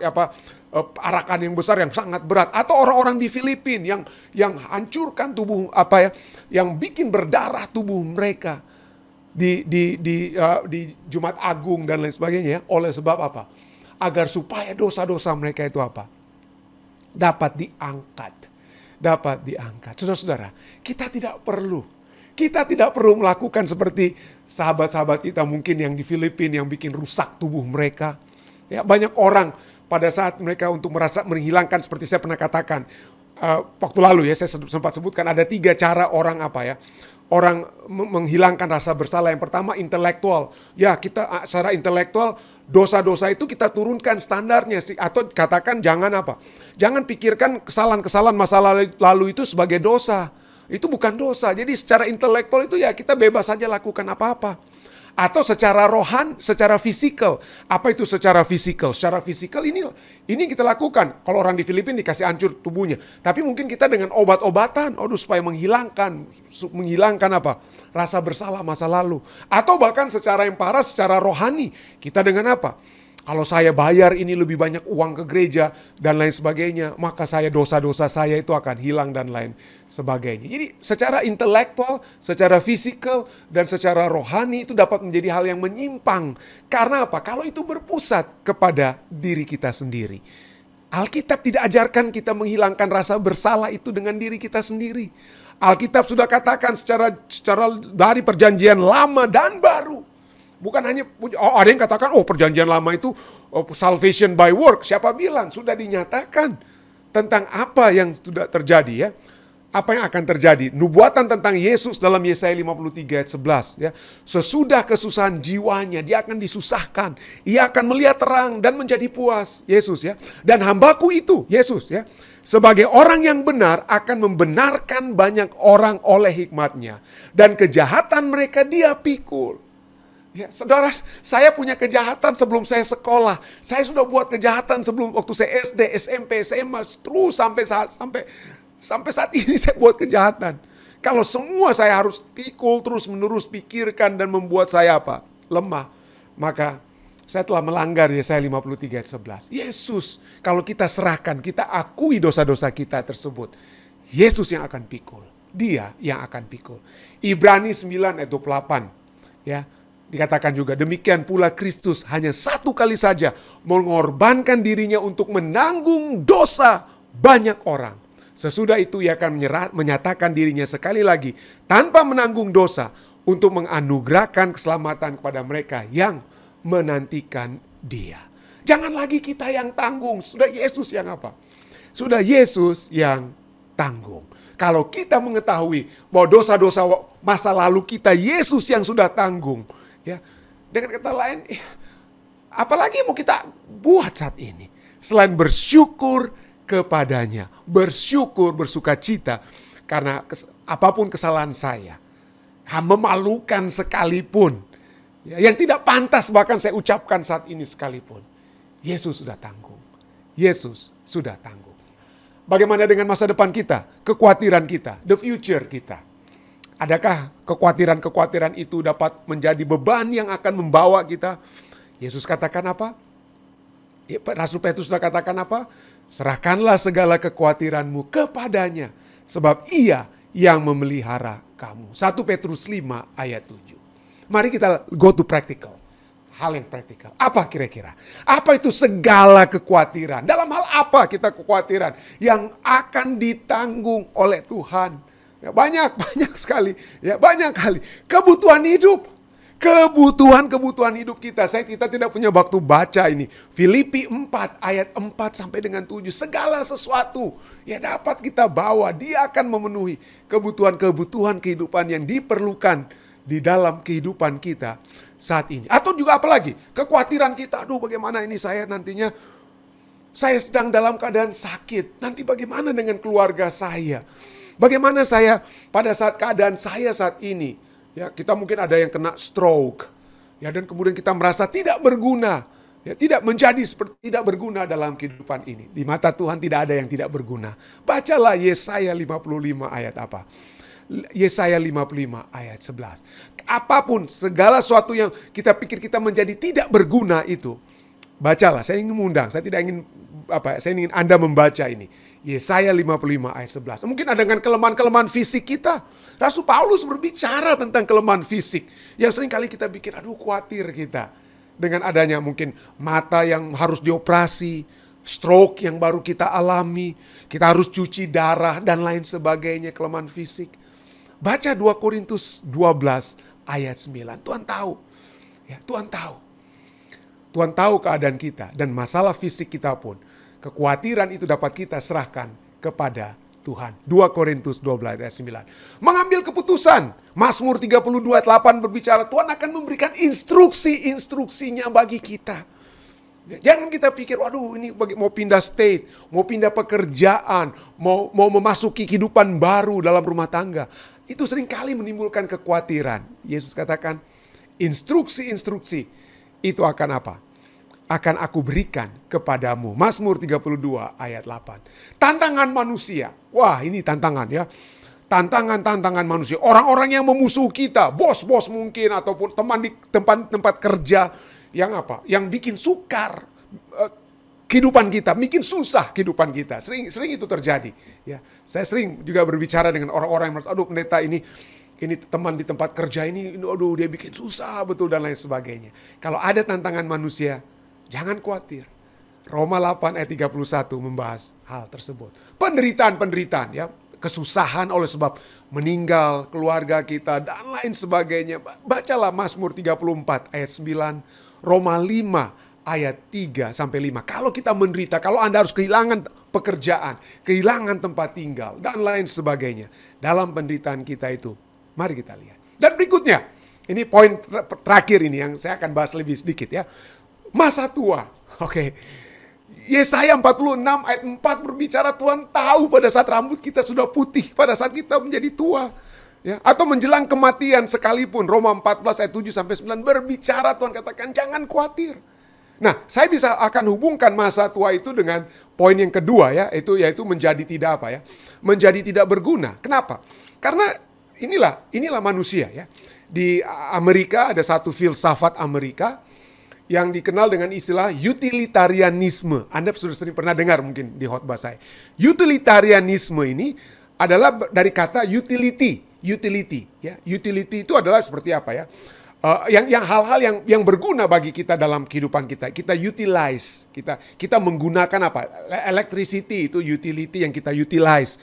arakan yang besar yang sangat berat. Atau orang-orang di Filipina yang hancurkan tubuh yang bikin berdarah tubuh mereka di Jumat Agung dan lain sebagainya, oleh sebab apa? Agar supaya dosa-dosa mereka itu dapat diangkat. Saudara-saudara, kita tidak perlu melakukan seperti sahabat-sahabat kita mungkin yang di Filipina yang bikin rusak tubuh mereka. Ya, banyak orang pada saat mereka untuk merasa menghilangkan, seperti saya pernah katakan waktu lalu ya, saya sempat sebutkan ada 3 cara orang menghilangkan rasa bersalah. Yang pertama intelektual. Ya, kita secara intelektual dosa-dosa itu kita turunkan standarnya, atau katakan jangan pikirkan kesalahan-kesalahan masa lalu itu sebagai dosa. Itu bukan dosa. Jadi secara intelektual itu ya kita bebas saja lakukan apa-apa. Atau secara secara fisikal. Apa itu secara fisikal? Secara fisikal ini kita lakukan. Kalau orang di Filipina dikasih hancur tubuhnya. Tapi mungkin kita dengan obat-obatan, supaya menghilangkan rasa bersalah masa lalu. Atau bahkan secara yang parah, secara rohani. Kita dengan apa? Kalau saya bayar ini lebih banyak uang ke gereja dan lain sebagainya, maka dosa-dosa saya itu akan hilang dan lain sebagainya. Jadi secara intelektual, secara fisikal, dan secara rohani itu dapat menjadi hal yang menyimpang. Karena apa? Kalau itu berpusat kepada diri kita sendiri. Alkitab tidak ajarkan kita menghilangkan rasa bersalah itu dengan diri kita sendiri. Alkitab sudah katakan secara dari perjanjian lama dan baru. Bukan hanya, ada yang katakan, perjanjian lama itu salvation by work. Siapa bilang? Sudah dinyatakan tentang apa yang sudah terjadi ya. Apa yang akan terjadi? Nubuatan tentang Yesus dalam Yesaya 53 ayat 11 ya. Sesudah kesusahan jiwanya, dia akan disusahkan. Ia akan melihat terang dan menjadi puas. Yesus ya. Dan hambaku itu, Yesus ya, sebagai orang yang benar akan membenarkan banyak orang oleh hikmatnya. Dan kejahatan mereka dia pikul. Ya, saudara, saya punya kejahatan sebelum saya sekolah. Saya sudah buat kejahatan sebelum waktu saya SD, SMP, SMA, terus sampai saat ini saya buat kejahatan. Kalau semua saya harus pikul terus-menerus pikirkan dan membuat saya lemah, maka saya telah melanggar Yesaya 53 ayat 11. Yesus, kalau kita serahkan, kita akui dosa-dosa kita tersebut, Yesus yang akan pikul. Dia yang akan pikul. Ibrani 9 ayat 28 ya. Dikatakan juga, demikian pula Kristus hanya satu kali saja mengorbankan dirinya untuk menanggung dosa banyak orang. Sesudah itu ia akan menyatakan dirinya sekali lagi tanpa menanggung dosa untuk menganugerahkan keselamatan kepada mereka yang menantikan dia. Jangan lagi kita yang tanggung, sudah Yesus yang Sudah Yesus yang tanggung. Kalau kita mengetahui bahwa dosa-dosa masa lalu kita Yesus yang sudah tanggung, ya, dengan kata lain, apalagi mau kita buat saat ini selain bersyukur kepadanya, bersuka cita karena apapun kesalahan saya, memalukan sekalipun, ya, yang tidak pantas bahkan saya ucapkan saat ini sekalipun, Yesus sudah tanggung. Yesus sudah tanggung. Bagaimana dengan masa depan kita, kekhawatiran kita, the future kita? Adakah kekhawatiran-kekhawatiran itu dapat menjadi beban yang akan membawa kita? Yesus katakan apa? Rasul Petrus sudah katakan apa? Serahkanlah segala kekhawatiranmu kepadanya, sebab ia yang memelihara kamu. 1 Petrus 5 ayat 7. Mari kita go to practical. Hal yang praktikal. Apa kira-kira? Apa itu segala kekhawatiran? Dalam hal apa kita kekhawatiran yang akan ditanggung oleh Tuhan? Ya, banyak sekali, ya banyak kali. Kebutuhan hidup, kebutuhan hidup kita. Kita tidak punya waktu baca ini. Filipi 4 ayat 4 sampai dengan 7. Segala sesuatu ya dapat kita bawa. Dia akan memenuhi kebutuhan kehidupan yang diperlukan di dalam kehidupan kita saat ini. Atau juga apalagi kekhawatiran kita. Aduh, bagaimana ini saya nantinya, saya sedang dalam keadaan sakit. Nanti bagaimana dengan keluarga saya? Bagaimana saya pada saat keadaan saya saat ini? Ya, kita mungkin ada yang kena stroke. Ya, dan kemudian kita merasa tidak berguna. Ya, tidak menjadi seperti tidak berguna dalam kehidupan ini. Di mata Tuhan tidak ada yang tidak berguna. Bacalah Yesaya 55 ayat apa? Yesaya 55 ayat 11. Apapun, segala sesuatu yang kita pikir kita menjadi tidak berguna itu, bacalah. Saya ingin mengundang, saya tidak ingin saya ingin Anda membaca ini. Yesaya 55 ayat 11. Mungkin ada dengan kelemahan-kelemahan fisik kita. Rasul Paulus berbicara tentang kelemahan fisik yang sering kali kita pikir, aduh khawatir kita. Dengan adanya mungkin mata yang harus dioperasi, stroke yang baru kita alami, kita harus cuci darah dan lain sebagainya, kelemahan fisik. Baca 2 Korintus 12 ayat 9. Tuhan tahu. Ya, Tuhan tahu. Tuhan tahu keadaan kita dan masalah fisik kita pun. Kekhawatiran itu dapat kita serahkan kepada Tuhan. 2 Korintus 12 ayat 9. Mengambil keputusan. Mazmur 32 ayat 8 berbicara Tuhan akan memberikan instruksinya bagi kita. Jangan kita pikir, waduh ini mau pindah state, mau pindah pekerjaan, mau memasuki kehidupan baru dalam rumah tangga. Itu seringkali menimbulkan kekhawatiran. Yesus katakan, instruksi itu akan apa? Akan aku berikan kepadamu. Mazmur 32 ayat 8. Tantangan manusia. Wah, ini tantangan ya. Tantangan manusia. Orang-orang yang memusuh kita, bos-bos mungkin ataupun teman di tempat kerja yang apa? Yang bikin sukar kehidupan kita, bikin susah kehidupan kita. Sering itu terjadi, ya. Saya sering juga berbicara dengan orang-orang yang merasa, aduh pendeta ini teman di tempat kerja ini, aduh dia bikin susah betul dan lain sebagainya. Kalau ada tantangan manusia, jangan khawatir. Roma 8 ayat 31 membahas hal tersebut. Penderitaan ya, kesusahan oleh sebab meninggal keluarga kita dan lain sebagainya. Bacalah Mazmur 34 ayat 9, Roma 5 ayat 3 sampai 5. Kalau kita menderita, kalau Anda harus kehilangan pekerjaan, kehilangan tempat tinggal dan lain sebagainya, dalam penderitaan kita itu, mari kita lihat. Dan berikutnya, ini poin terakhir ini yang saya akan bahas lebih sedikit ya. Masa tua. Oke. Yesaya 46 ayat 4 berbicara Tuhan tahu pada saat rambut kita sudah putih, pada saat kita menjadi tua. Ya, atau menjelang kematian sekalipun. Roma 14 ayat 7 sampai 9 berbicara Tuhan katakan jangan khawatir. Nah, saya akan hubungkan masa tua itu dengan poin yang kedua ya, yaitu menjadi tidak apa ya? Menjadi tidak berguna. Kenapa? Karena inilah manusia ya. Di Amerika ada satu filsafat Amerika yang dikenal dengan istilah utilitarianisme. Anda sudah sering pernah dengar mungkin di khotbah saya. Utilitarianisme ini adalah dari kata utility ya. Utility itu adalah seperti apa ya? Yang hal-hal yang berguna bagi kita dalam kehidupan kita. Kita utilize, kita menggunakan apa? Electricity itu utility yang kita utilize.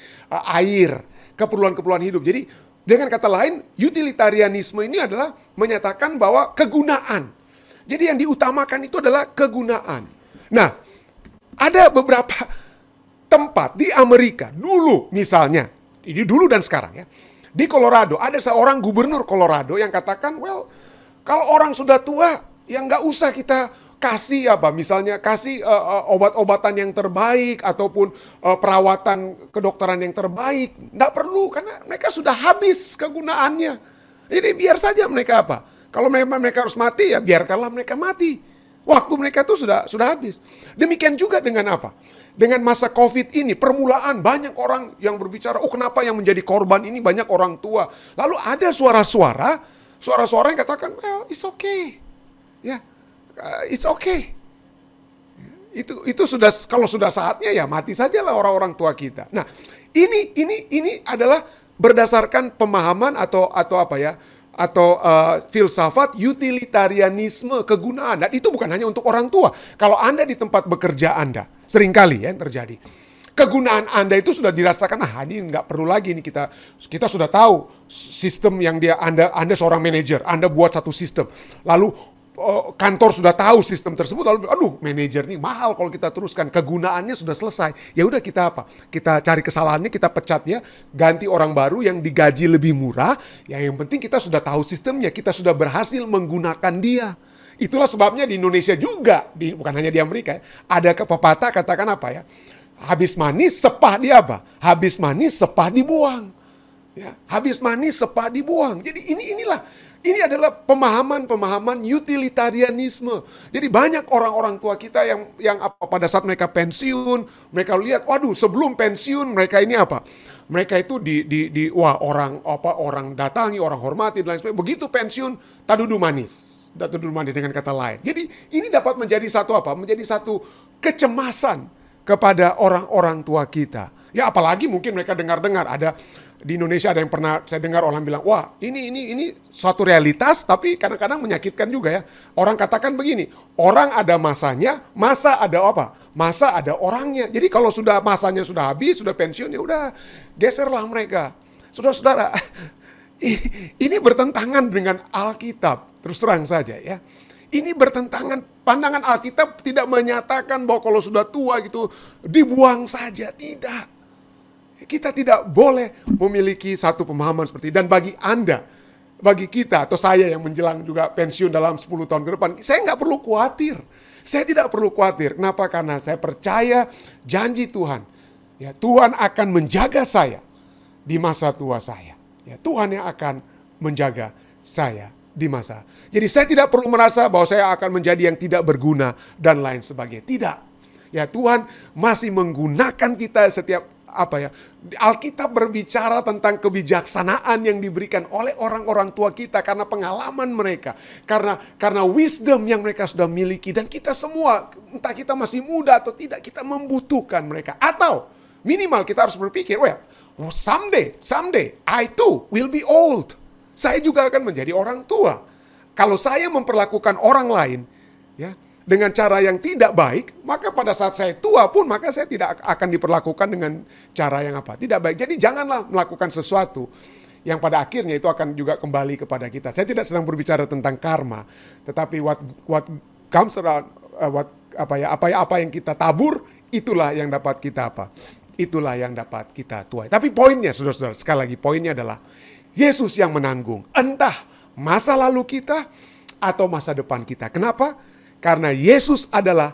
Air, keperluan-keperluan hidup. Jadi dengan kata lain, utilitarianisme ini adalah menyatakan bahwa kegunaan. Jadi yang diutamakan itu adalah kegunaan. Nah, ada beberapa tempat di Amerika dulu misalnya, ini dulu dan sekarang ya. Di Colorado ada seorang gubernur Colorado yang katakan, well, kalau orang sudah tua ya nggak usah kita kasih apa, misalnya kasih obat-obatan yang terbaik ataupun perawatan kedokteran yang terbaik, nggak perlu karena mereka sudah habis kegunaannya. Jadi biar saja mereka apa. Kalau memang mereka harus mati, ya biarkanlah mereka mati. Waktu mereka itu sudah habis. Demikian juga dengan apa? Dengan masa COVID ini, permulaan banyak orang yang berbicara, oh kenapa yang menjadi korban ini banyak orang tua. Lalu ada suara-suara yang katakan, well, it's okay. Ya, it's okay. Itu sudah, kalau sudah saatnya ya mati sajalah orang-orang tua kita. Nah, ini adalah berdasarkan pemahaman atau apa ya? Atau filsafat utilitarianisme kegunaan. Dan itu bukan hanya untuk orang tua. Kalau Anda di tempat bekerja Anda, seringkali ya yang terjadi. Kegunaan Anda itu sudah dirasakan, ini nggak perlu lagi, ini kita sudah tahu sistem yang Anda seorang manajer, Anda buat satu sistem. Lalu kantor sudah tahu sistem tersebut, lalu aduh manajer nih mahal kalau kita teruskan, kegunaannya sudah selesai. Ya udah kita apa? Kita cari kesalahannya, kita pecat ya, ganti orang baru yang digaji lebih murah. Yang penting kita sudah tahu sistemnya, kita sudah berhasil menggunakan dia. Itulah sebabnya di Indonesia juga, bukan hanya di Amerika, ada pepatah katakan apa ya? Habis manis sepah di apa? Habis manis sepah dibuang. Ya, habis manis sepa dibuang. Jadi ini adalah pemahaman utilitarianisme. Jadi banyak orang-orang tua kita yang pada saat mereka pensiun, mereka lihat, waduh, sebelum pensiun mereka ini apa? Mereka itu orang datangi, orang hormati dan lain sebagainya. Begitu pensiun, tadudu manis dengan kata lain. Jadi ini dapat menjadi satu apa? Menjadi satu kecemasan kepada orang-orang tua kita. Ya, apalagi mungkin mereka dengar-dengar ada di Indonesia, ada yang pernah saya dengar orang bilang, wah ini suatu realitas tapi kadang-kadang menyakitkan juga ya. Orang katakan begini, orang ada masanya, masa ada apa? Masa ada orangnya. Jadi kalau sudah masanya sudah habis, sudah pensiun, ya udah geserlah mereka. Saudara-saudara, ini bertentangan dengan Alkitab, terus terang saja ya. Ini bertentangan, pandangan Alkitab tidak menyatakan bahwa kalau sudah tua gitu dibuang saja, tidak. Kita tidak boleh memiliki satu pemahaman seperti itu. Dan bagi Anda, bagi kita atau saya yang menjelang juga pensiun dalam 10 tahun ke depan, saya nggak perlu khawatir. Saya tidak perlu khawatir. Kenapa? Karena saya percaya janji Tuhan. Ya, Tuhan akan menjaga saya di masa tua saya. Ya, Tuhan yang akan menjaga saya di masa. Jadi saya tidak perlu merasa bahwa saya akan menjadi yang tidak berguna dan lain sebagainya. Tidak. Ya, Tuhan masih menggunakan kita setiap Alkitab berbicara tentang kebijaksanaan yang diberikan oleh orang-orang tua kita karena pengalaman mereka, karena wisdom yang mereka sudah miliki, dan kita semua, entah kita masih muda atau tidak, kita membutuhkan mereka. Atau minimal kita harus berpikir, someday I too will be old. Saya juga akan menjadi orang tua. Kalau saya memperlakukan orang lain ya dengan cara yang tidak baik, maka pada saat saya tua pun, maka saya tidak akan diperlakukan dengan cara yang tidak baik. Jadi janganlah melakukan sesuatu yang pada akhirnya itu akan juga kembali kepada kita. Saya tidak sedang berbicara tentang karma, tetapi what comes around, apa yang kita tabur, itulah yang dapat kita itulah yang dapat kita tuai. Tapi poinnya, saudara-saudara, sekali lagi poinnya adalah Yesus yang menanggung entah masa lalu kita atau masa depan kita. Kenapa? Karena Yesus adalah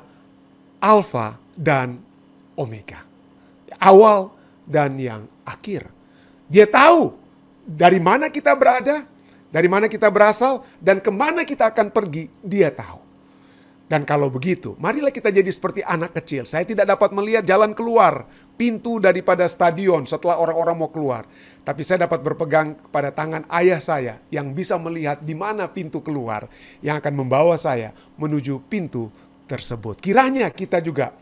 Alfa dan Omega. Awal dan yang akhir. Dia tahu dari mana kita berada, dari mana kita berasal, dan kemana kita akan pergi, dia tahu. Dan kalau begitu, marilah kita jadi seperti anak kecil. Saya tidak dapat melihat jalan keluar, pintu daripada stadion setelah orang-orang mau keluar. Tapi saya dapat berpegang kepada tangan ayah saya yang bisa melihat di mana pintu keluar yang akan membawa saya menuju pintu tersebut. Kiranya kita juga,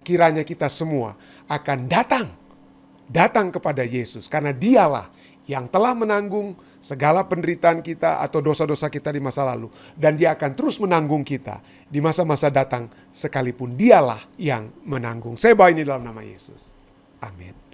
kiranya kita semua akan datang kepada Yesus. Karena dialah yang telah menanggung segala penderitaan kita atau dosa-dosa kita di masa lalu. Dan dia akan terus menanggung kita di masa-masa datang sekalipun dialah yang menanggung. Saya bawa ini dalam nama Yesus. Amin.